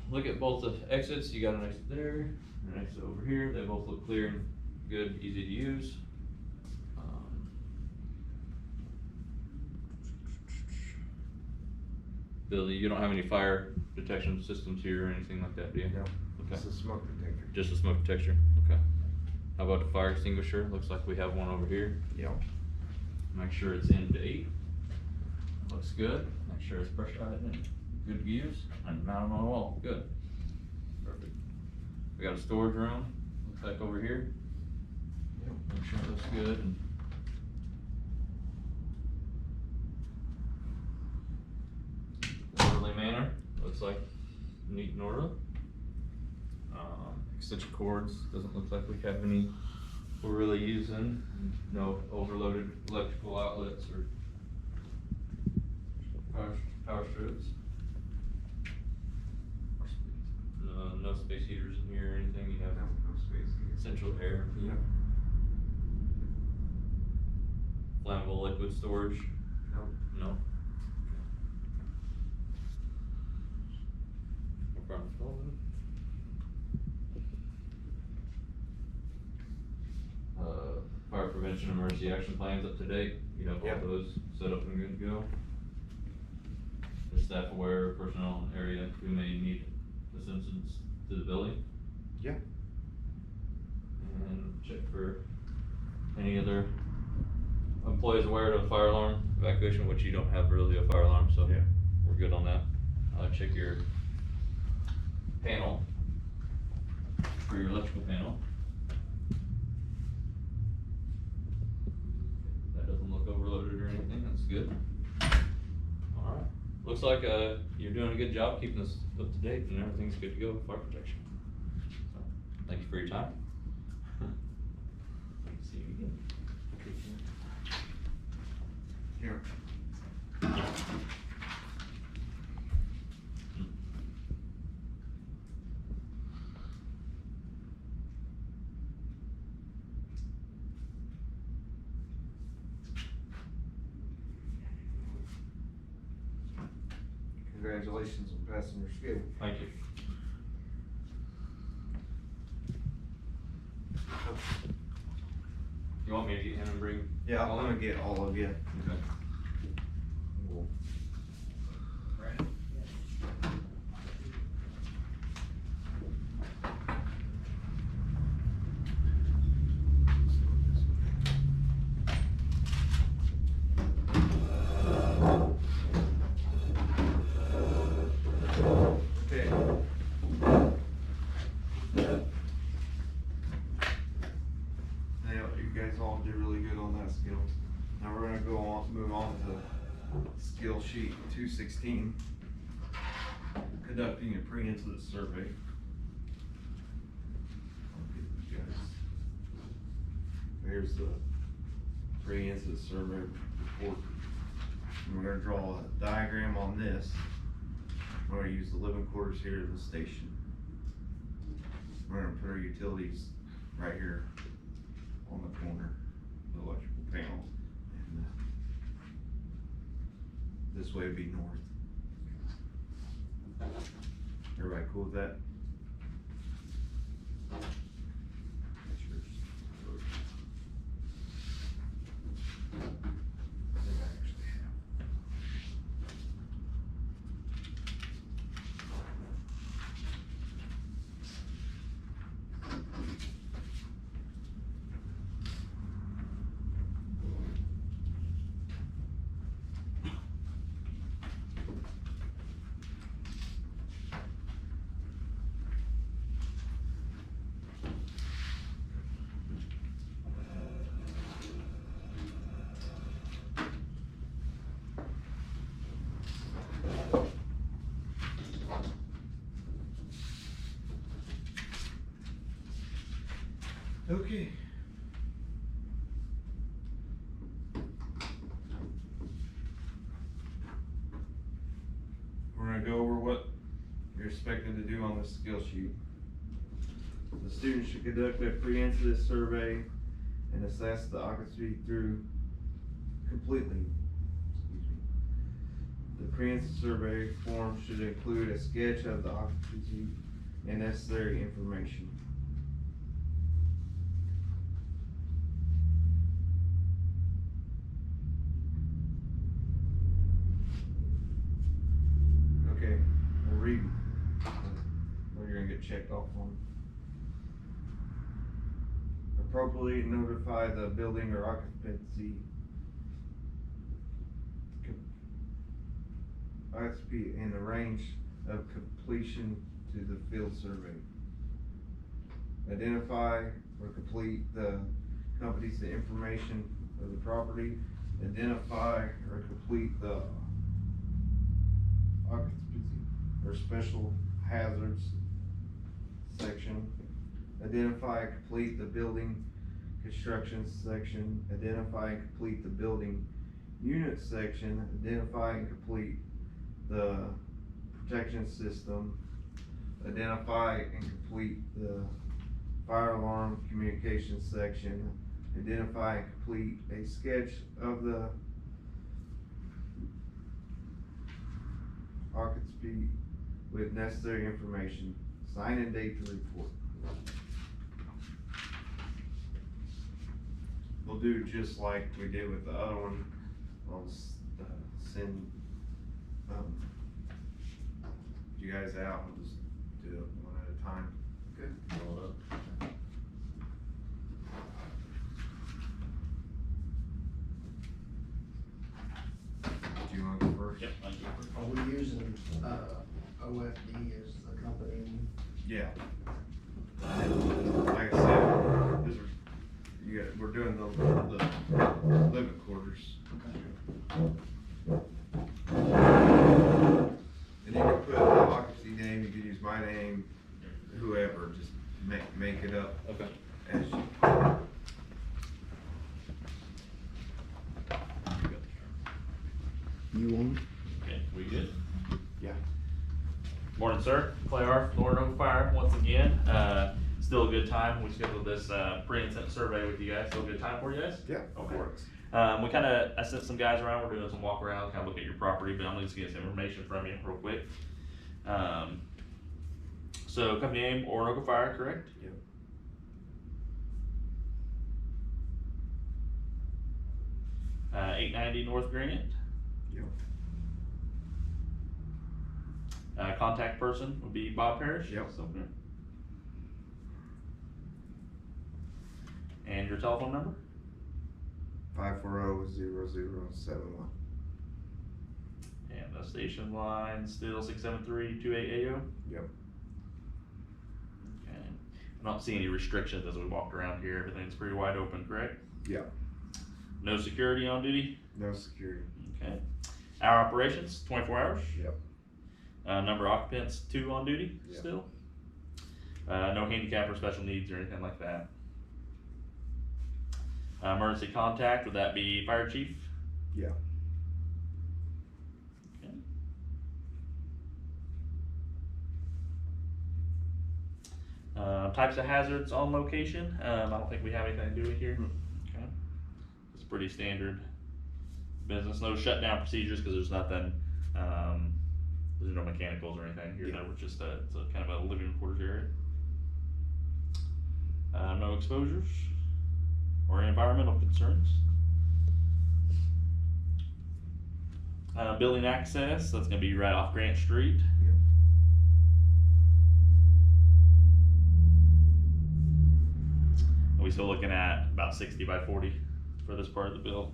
Look at both the exits. You got an exit there, and an exit over here. They both look clear and good, easy to use. Billy, you don't have any fire detection systems here or anything like that, do you? No. Okay. It's a smoke detector. Just a smoke detector, okay. How about the fire extinguisher? Looks like we have one over here. Yep. Make sure it's in date. Looks good. Make sure it's pressurized and good to use. And mount them on the wall. Good. Perfect. We got a storage room. Looks like over here. Yep. Make sure it looks good. And orderly manner. Looks like neat and orderly. Extension cords. Doesn't look like we have any we're really using. No overloaded electrical outlets or power strips. No space heaters in here or anything. You have No space. central air. Yep. Flammable liquid storage. Nope. No. No problem. Fire prevention emergency action plans up to date. You have Yep. all those set up and good to go. Is staff aware of personnel in area who may need assistance to the building? Yeah. And check for any other employees aware of fire alarm evacuation, which you don't have really a fire alarm, so Yeah. we're good on that. Check your panel for your electrical panel. That doesn't look overloaded or anything, that's good. Alright, looks like you're doing a good job keeping this up to date and everything's good to go with fire protection. So, thank you for your time. See you again. Here. Congratulations on passing your skill. Thank you. in and bring? Yeah, all I'm gonna get all of you. Okay. We'll- Okay. Now, you guys all did really good on that skill. Now we're gonna move on to skill sheet 216. Conducting a pre-incident survey. I'll get you guys. Here's the pre-incident survey report. And we're gonna draw a diagram on this. We're gonna use the living quarters here in the station. We're gonna put our utilities right here on the corner, the electrical panel. And this way would be north. Everybody cool with that? That's yours. I think I actually have. Okay. We're gonna go over what you're expected to do on this skill sheet. The student should conduct a pre-incident survey and assess the occupancy through completely. Excuse me. The pre-incident survey form should include a sketch of the occupancy and necessary information. Okay, we'll read what you're gonna get checked off on. Appropriately notify the building or occupancy and the range of completion to the field survey. Identify or complete the companies, the information of the property. Identify or complete the occupancy or special hazards section. Identify and complete the building construction section. Identify and complete the building unit section. Identify and complete the protection system. Identify and complete the fire alarm communication section. Identify and complete a sketch of the occupancy with necessary information. Sign and date the report. We'll do just like we did with the other one. I'll send you guys out. We'll just do it one at a time. Okay. Roll it up. Do you want to go first? Yep, I'll do it. Are we using, OFD as the company? Yeah. Like I said, we're doing the living quarters. And you can put the occupancy name, you can use my name, whoever, just make it up Okay. as you. You want? Okay, we good? Yeah. Morning, sir. Clay R. from Roanoke Fire, once again. Still a good time. We scheduled this pre-incident survey with you guys. Still a good time for you guys? Yeah, Okay. works. I sent some guys around. We're doing some walk around, kind of look at your property, but I'm gonna just get some information from you real quick. So company name, Roanoke Fire, correct? Yep. 890 North Grant. Yep. Contact person would be Bob Pearish. Yep. So, yeah. And your telephone number? 540-0071. And the station line still 673-2880. Yep. Okay. I don't see any restrictions as we walked around here. Everything's pretty wide open, correct? Yep. No security on duty? No security. Okay. Hour operations, 24 hours? Yep. Number of occupants, 2 on duty Yep. still? No handicap or special needs or anything like that? Emergency contact, would that be fire chief? Yeah. Okay. Types of hazards on location, I don't think we have anything to do with here. Okay. It's pretty standard business, no shutdown procedures because there's nothing, there's no mechanicals or anything here. Yeah. We're just it's a kind of a living quarters area. No exposures or environmental concerns. Building access, that's gonna be right off Grant Street. Yep. Are we still looking at about 60 by 40 for this part of the build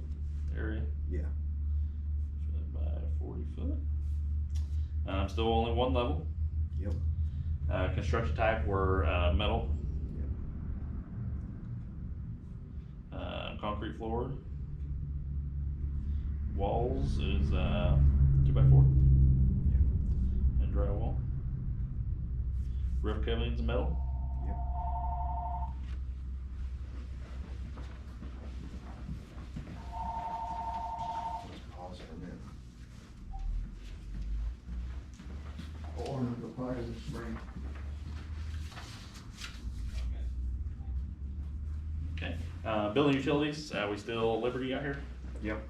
area? Yeah. By 40 foot. Still only one level. Yep. Construction type were metal. Concrete floor. Walls is 2x4. And drywall. Roof coverings metal. Yep. Let's pause for a minute. Or the fire this spring. Okay. Building utilities, we still Liberty out here? Yep.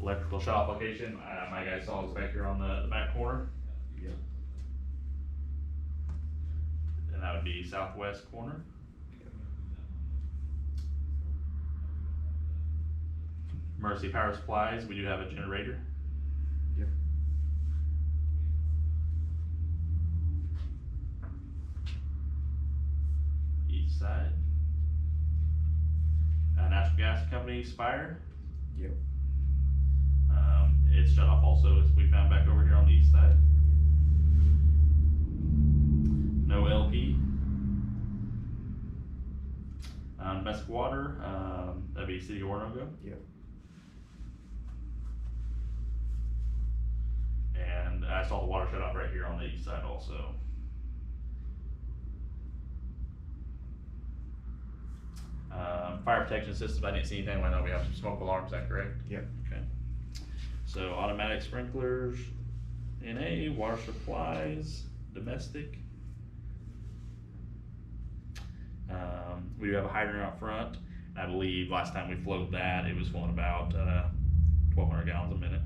Electrical shop location, my guy saw us back here on the back corner. Yep. And that would be southwest corner. Mercy Power Supplies, we do have a generator. Yep. East side. Natural gas company, Spire. Yep. It's shut off also, as we found back over here on the east side. No LP. Domestic water, that'd be City of Oronogo. Yep. And I saw the water shut off right here on the east side also. Fire protection systems, I didn't see anything. I know we have some smoke alarms, is that correct? Yep. Okay. So automatic sprinklers, NA, water supplies, domestic. We do have a hydrant out front. I believe last time we flowed that, it was flowing about 1,200 gallons a minute.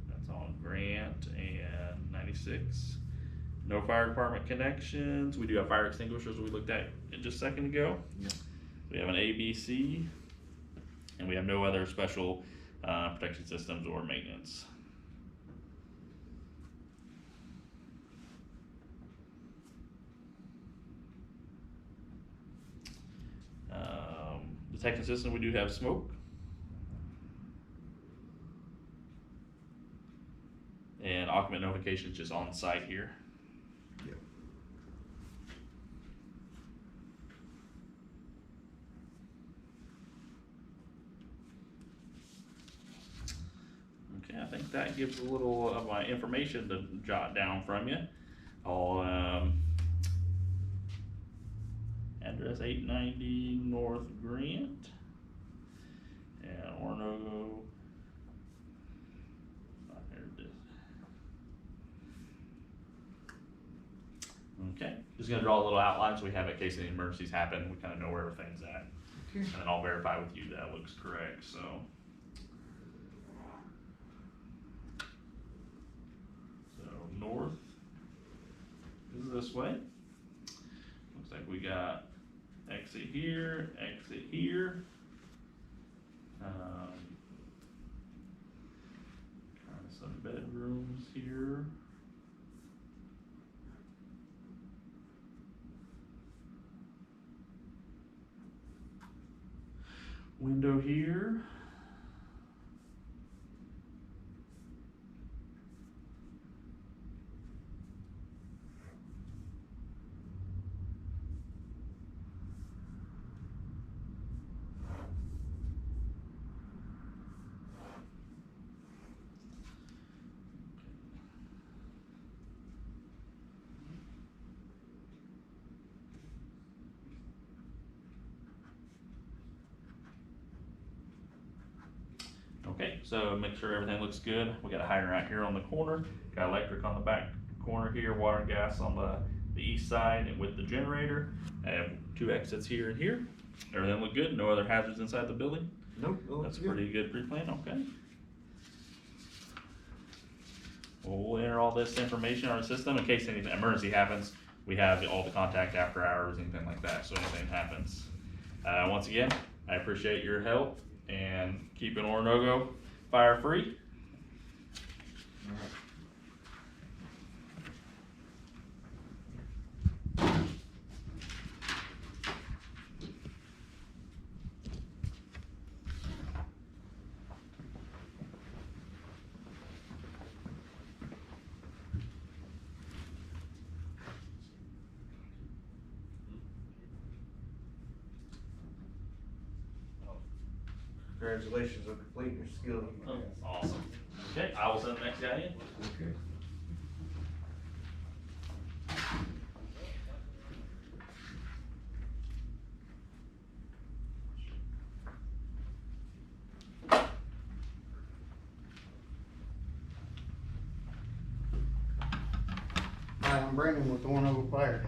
That's on Grant and 96. No fire department connections. We do have fire extinguishers we looked at just a second ago. Yep. We have an ABC, and we have no other special protection systems or maintenance. Detection system, we do have smoke. And occupant notification is just on site here. Yep. Okay, I think that gives a little of my information to jot down from you. I'll address 890 North Grant and Oronogo. There it is. Okay, just gonna draw a little outline so we have it in case any emergencies happen. We kind of know where everything's at. Okay. And then I'll verify with you that looks correct, so. So north is this way. Looks like we got exit here, exit here. Kind of some bedrooms here. Window here. Okay, so make sure everything looks good. We got a hydrant right here on the corner, got electric on the back corner here, water and gas on the east side and with the generator. I have 2 exits here and here. Everything look good, no other hazards inside the building? Nope, That's pretty good pre-plan, okay. Well, we'll enter all this information in our system in case anything emergency happens. We have all the contact after hours, anything like that, so anything happens. Once again, I appreciate your help and keeping Orinoco fire free. Congratulations on completing your skill. Awesome. Okay, I will send the next guy in. Okay. Hi, I'm Brandon with Orinoco Fire.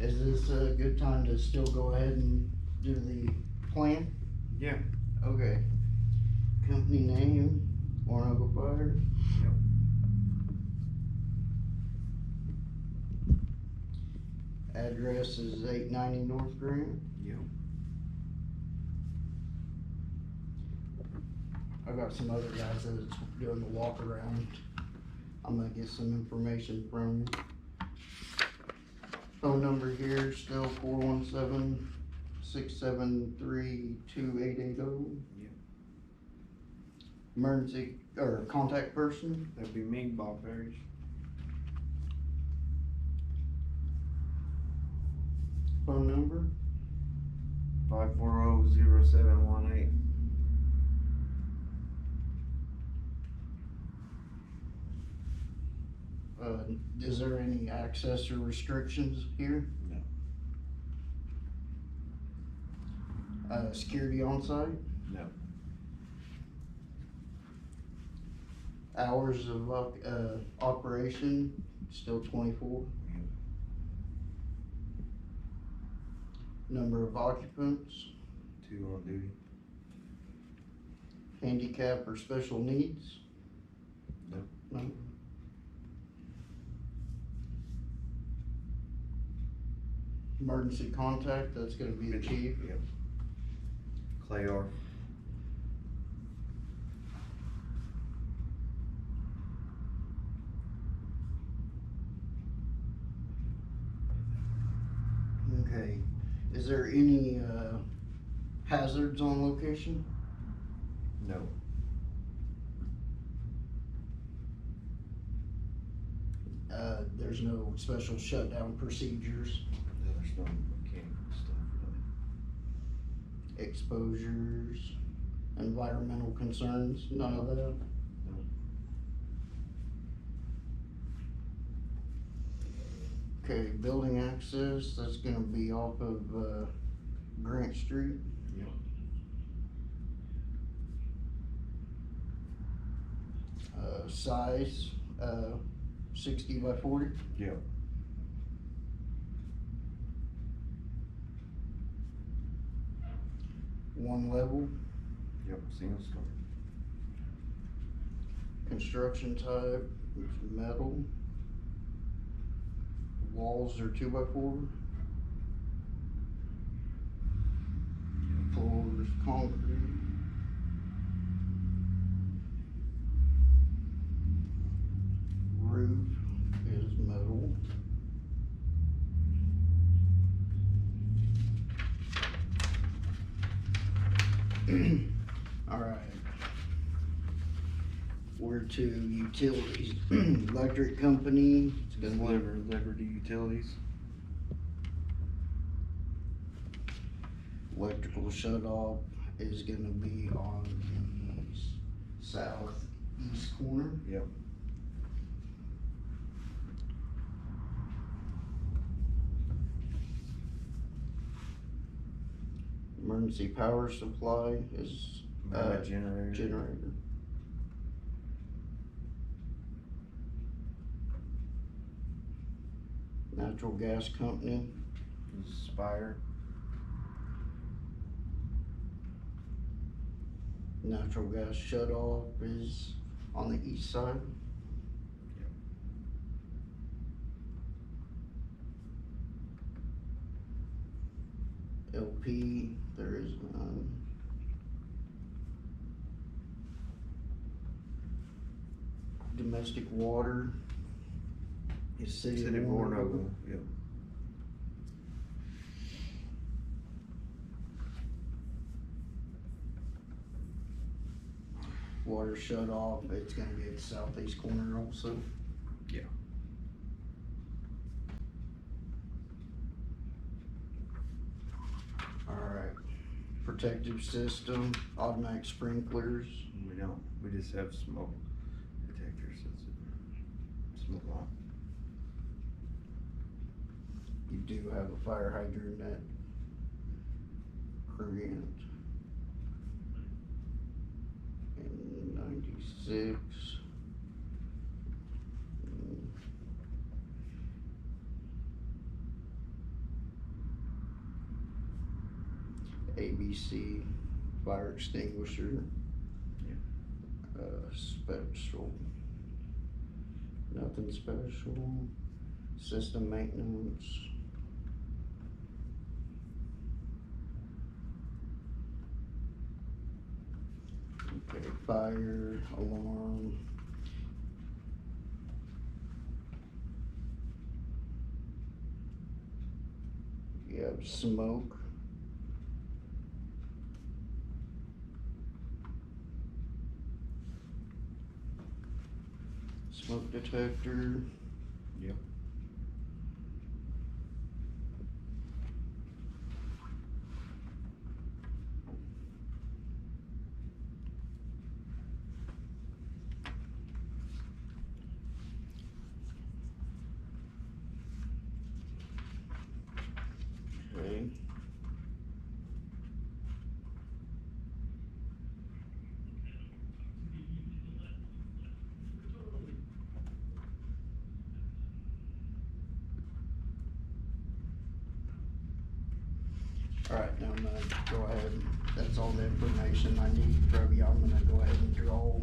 Is this a good time to still go ahead and do the plan? Yeah. Okay. Company name, Orinoco Fire. Yep. Address is 890 North Grant. Yep. I got some other guys that's doing the walk around. I'm gonna get some information from you. Phone number here still 417-673-2880. Yep. Emergency or contact person. That'd be me, Bob Pearish. Phone number 540-0718. Is there any access or restrictions here? No. Security on site? No. Hours of operation, still 24. Yep. Number of occupants, 2 on duty. handicap or special needs? No. No. Emergency contact, that's gonna be the chief. Yep. Clay R. Okay, is there any, hazards on location? No. There's no special shutdown procedures, No, there's no mechanical stuff really. exposures, environmental concerns, none of that? No. Okay, building access, that's gonna be off of, Grant Street. Yep. Size, 60 by 40, Yep. one level, Yep. Single story. construction type, it's metal. Walls are 2 by 4. Floors concrete. Roof is metal. Alright. We're to utilities. Electric company, it's gonna be Liberty Utilities. electrical shut off is gonna be on the southeast corner. Yep. Emergency power supply is Generator. generator. Natural gas company, Spire. natural gas shut off is on the east side. LP, there is none. Domestic water is City of Warren. Yep. Water shut off, it's gonna be at the southeast corner also. Yeah. Alright, protective system, automatic sprinklers, We don't. We just have smoke detectors. That's it. Smoke alarm. you do have a fire hydrant at Korean. And 96. ABC fire extinguisher. Special. Nothing special. System maintenance. Okay, fire alarm. You have smoke. Smoke detector. Yep. Okay. Alright, now I'm gonna go ahead, that's all the information I need from you. I'm gonna go ahead and draw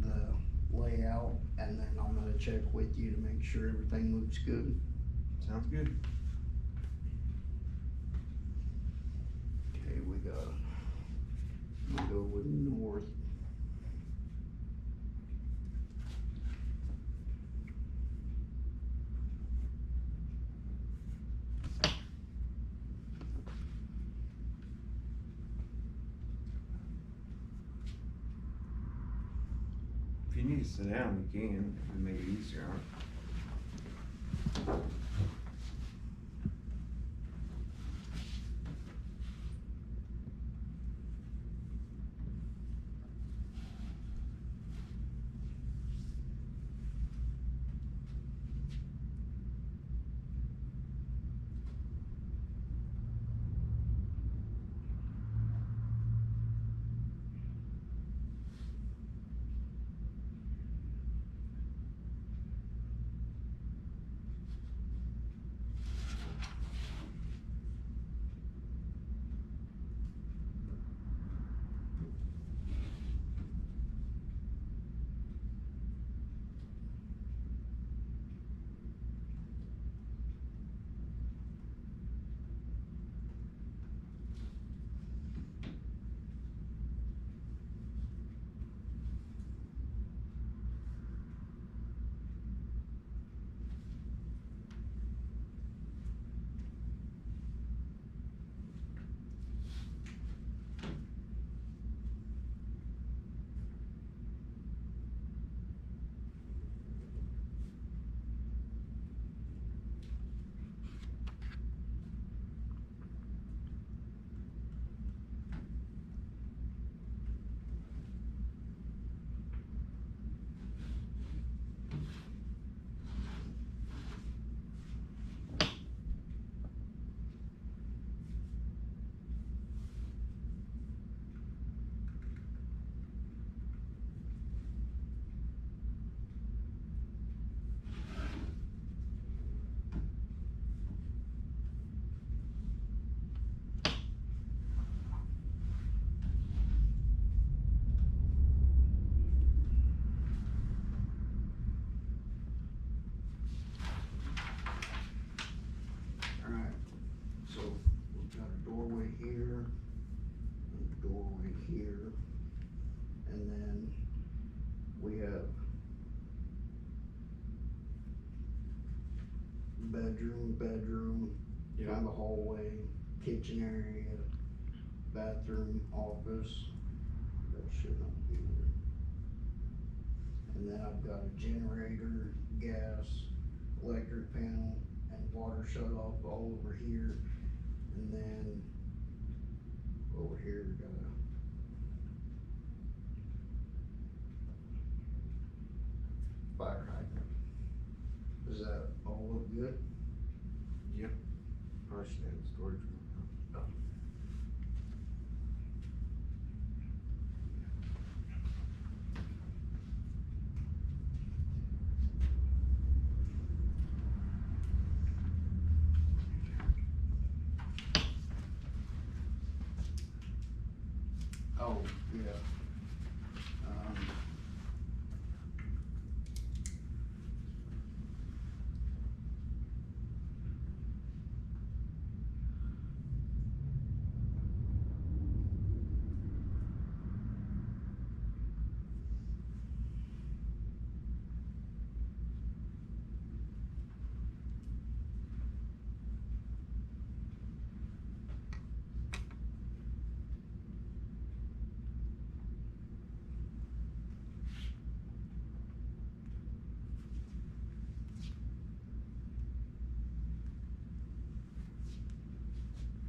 the layout, and then I'm gonna check with you to make sure everything looks good. Sounds good. Okay, we'll go with north. If you need to sit down, you can. If it make it easier, huh? bedroom, Yeah. kind of hallway, kitchen area, bathroom, office. That should not be there. And then I've got a generator, gas, electric panel, and water shut off all over here. And then over here we got a fire hydrant. Does that all look good? Yep. Probably should have storage room. Oh, yeah.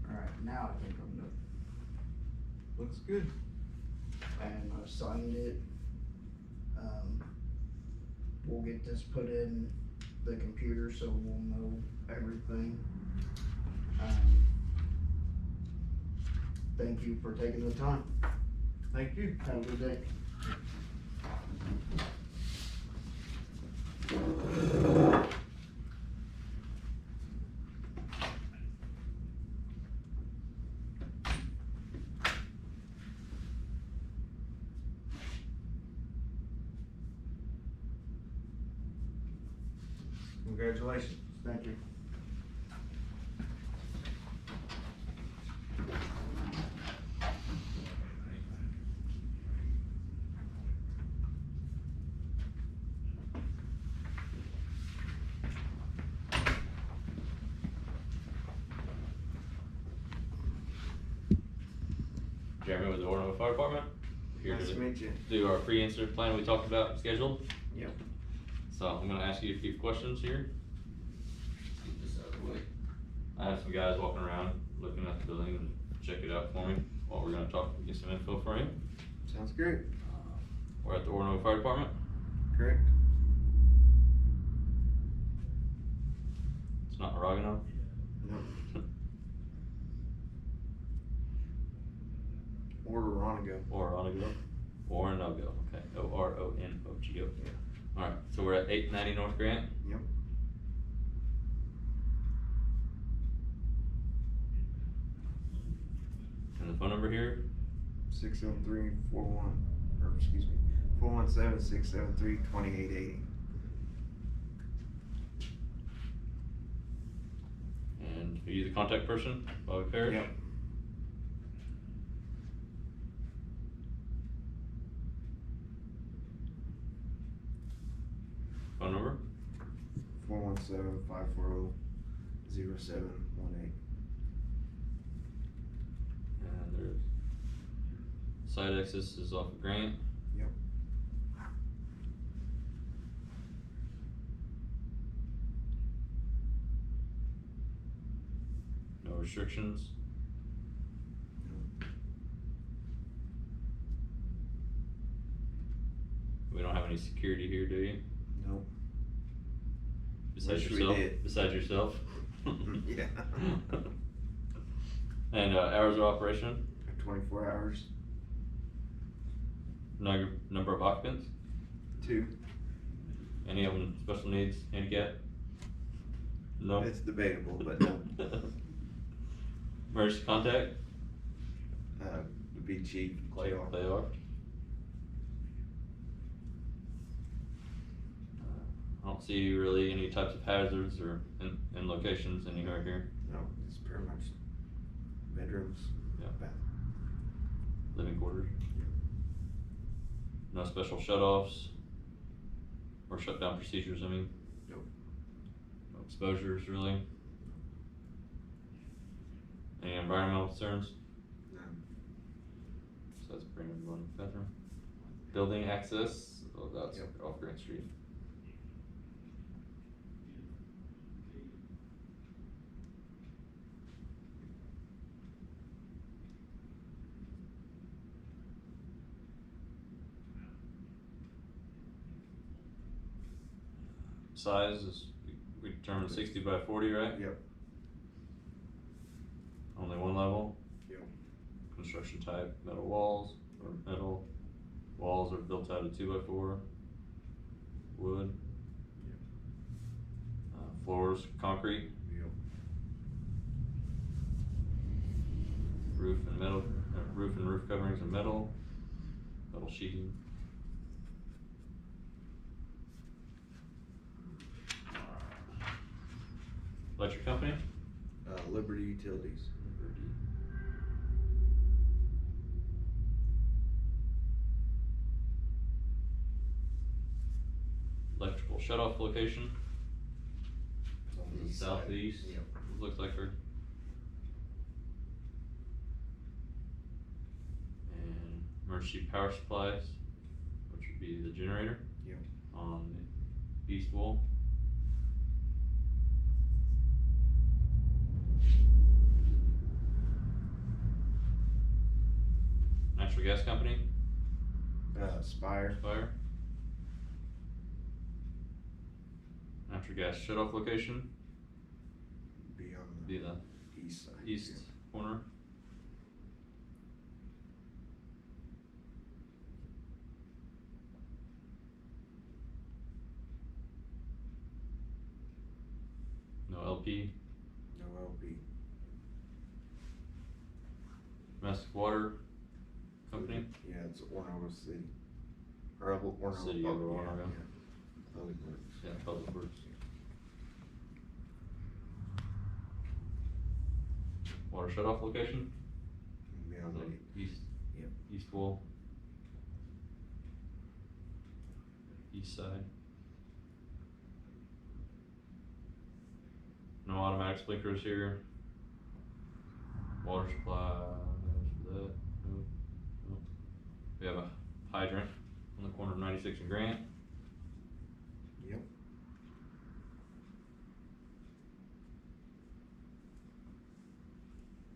Alright, now I think I'm done. Looks good. And I signed it. We'll get this put in the computer so we'll know everything. Thank you for taking the time. Thank you. Have a good day. Congratulations. Thank you. Jeremy with the Orno Fire Department. Here Nice to meet you. do our pre-incident plan we talked about scheduled. Yep. So I'm gonna ask you a few questions here. Get this out of the way. I have some guys walking around looking at the building and check it out for me while we're gonna talk, get some info from you. Sounds great. We're at the Orno Fire Department. Correct. It's not Oregano. No. Or Ronago. Oronogo. Oronogo. Okay. Oronogo. Alright, so we're at 890 North Grant. Yep. And the phone number here, 603-41, or excuse me, 417-673-2880. and are you the contact person, Bobby Pearish? Yep. Phone number? 417-540-0718. And there's site access is off of Grant. Yep. No restrictions. We don't have any security here, do you? Nope. Besides Wish we yourself? did. Besides yourself? Yeah. And hours of operation? 24 hours. Number of occupants? 2. Any of them special needs, handicap? No? It's debatable, but no. Emergency contact? Would be Chief. They are. I don't see really any types of hazards or in locations anywhere here. No, it's pretty much bedrooms. Yeah. Bathroom. Living quarters. No special shut-offs or shutdown procedures, I mean. Nope. No No exposures really. Any environmental concerns? No. So that's pretty much one bathroom. Building access, oh, that's Yep. off Grant Street. Size is, we determined 60 by 40, right? Yep. Only one level? Yep. Construction type, metal walls, or metal walls are built out of 2x4, wood. Yep. Floors, concrete, Yep. roof and roof coverings are metal sheeting. Electric company? Liberty Utilities. Electrical shut-off location, On the east side. southeast, Yep. looks like her. And emergency power supplies, which would be the generator. Yep. On the east wall. Natural gas company, Spire. fire. Natural gas shut-off location, Be on be the the east side. east corner. No LP, No LP. domestic water company, Yeah, it's Ornoco City. Or Ornoco. City of Ornoco. Yeah. Public Works. yeah, public works. Water shut-off location, Be on the east, Yep. east wall. East side. No automatic sprinklers here. Water supply, there's that, no, no. We have a hydrant on the corner of 96 and Grant. Yep.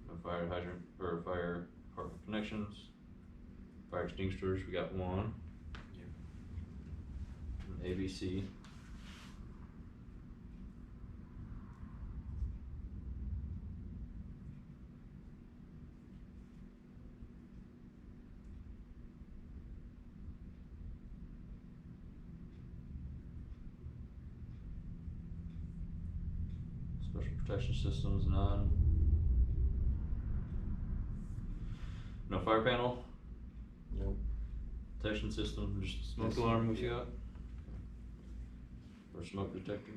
No fire hydrant, or fire department connections. Fire extinguishers, we got one. Yep. An ABC. Special protection systems, none. No fire panel, Nope. detection system, just smoke Yes, alarm we yeah. got. Or smoke detector.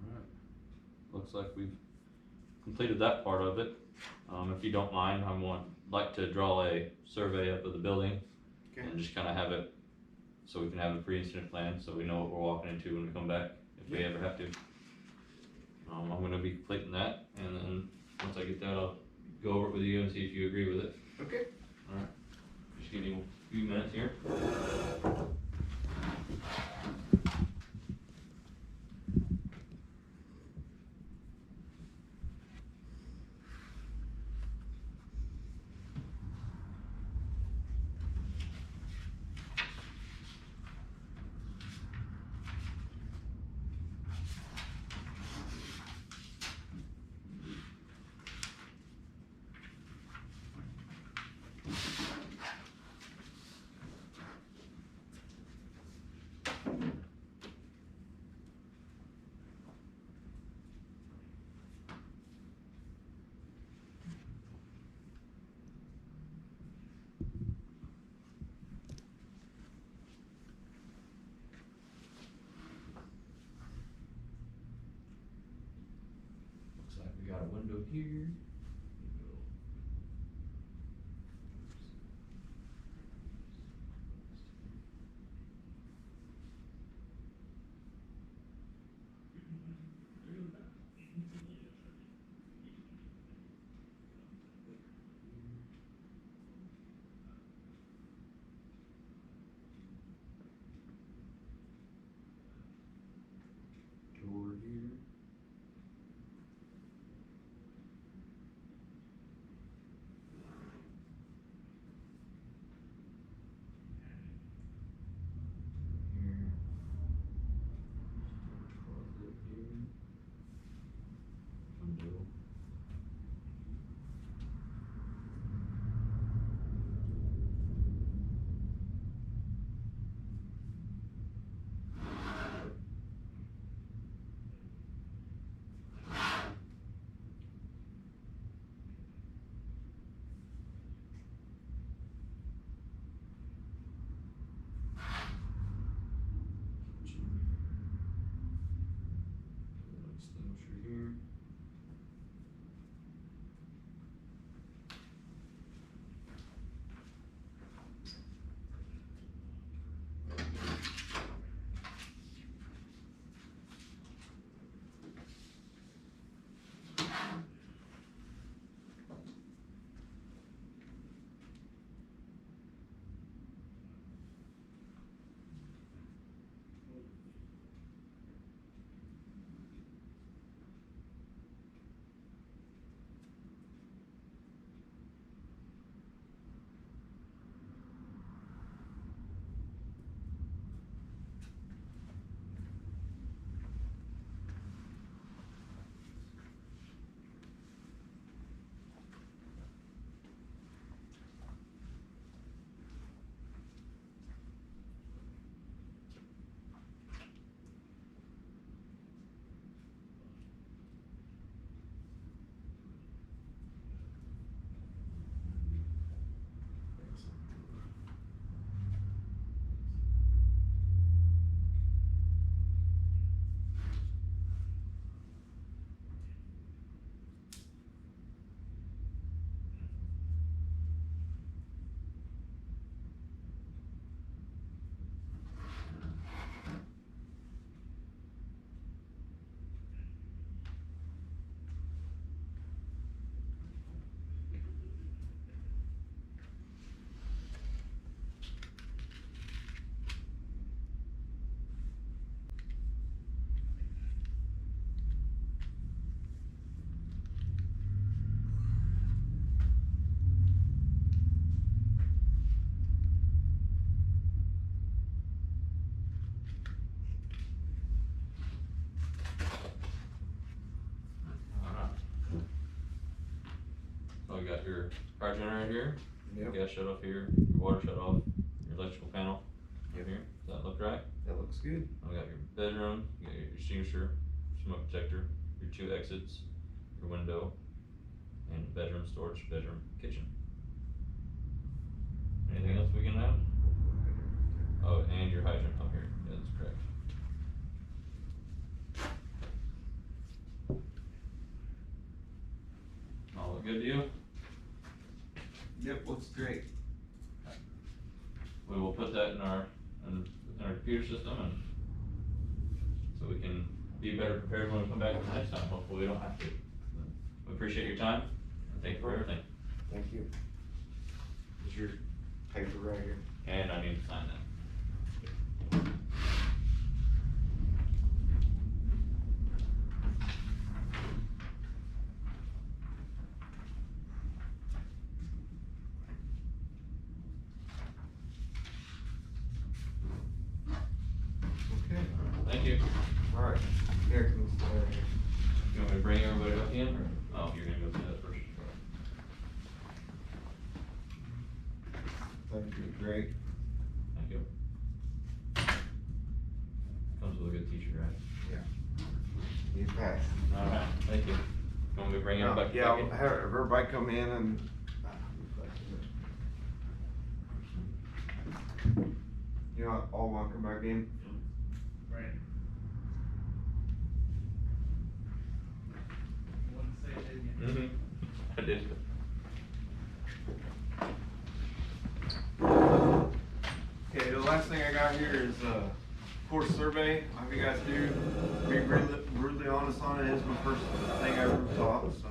Alright, looks like we've completed that part of it. If you don't mind, like to draw a survey up of the building. Okay. And just kinda have it, so we can have a pre-incident plan, so we know what we're walking into when we come back, if we Yeah. ever have to. I'm gonna be completing that, and then, once I get that, I'll go over it with you and see if you agree with it. Okay. Alright, just give you a few minutes here. got a window here. Door here. Here. Closet here. Window. Extinguisher here. So we got your power generator here, Yep. gas shut off here, your water shut off, your electrical panel Yep. here. Does that look right? That looks good. We got your bedroom, you got your extinguisher, smoke detector, your 2 exits, your window, and bedroom, storage, bedroom, kitchen. Anything else we can add? Oh, and your hydrant up here, yeah, that's correct. All look good to you? Yep, looks great. We will put that in our computer system, and so we can be better prepared when we come back next time. Hopefully we don't have to. We appreciate your time, and thank you for everything. Thank you. Is your paper right here? And I need to sign that. Okay. Thank you. Alright, here can stay right here. You want me to bring everybody up in, or, oh, you're gonna go do that first? That'd be great. Thank you. Comes with a good teacher, right? You passed. Alright, thank you. You want me to bring everybody Yeah, back in? I'll have everybody come in and. You know, all want to come back in? Right. You wouldn't say I did. Okay, the last thing I got here is course survey. I hope you guys do. Be brutally honest on it. It's my first thing I ever taught, so.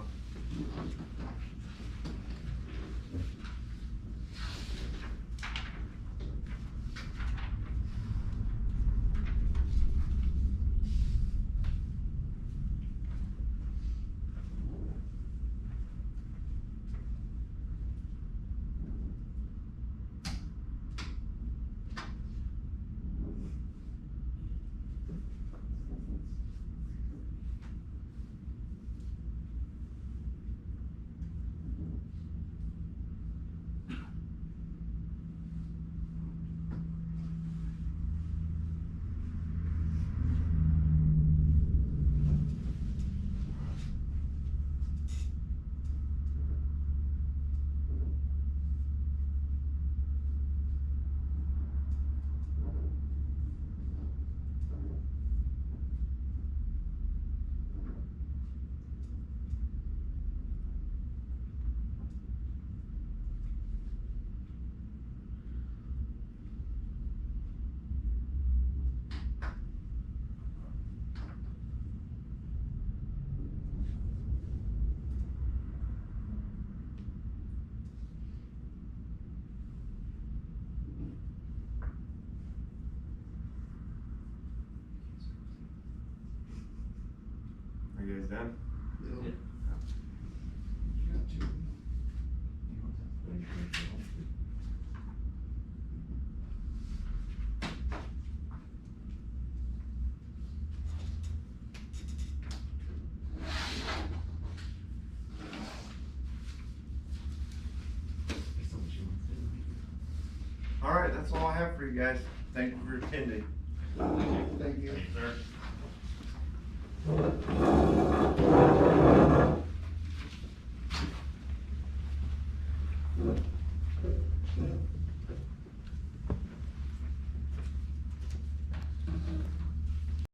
Are you guys done? Yeah. All right, that's all I have for you guys. Thank you for attending. Thank you. Sir.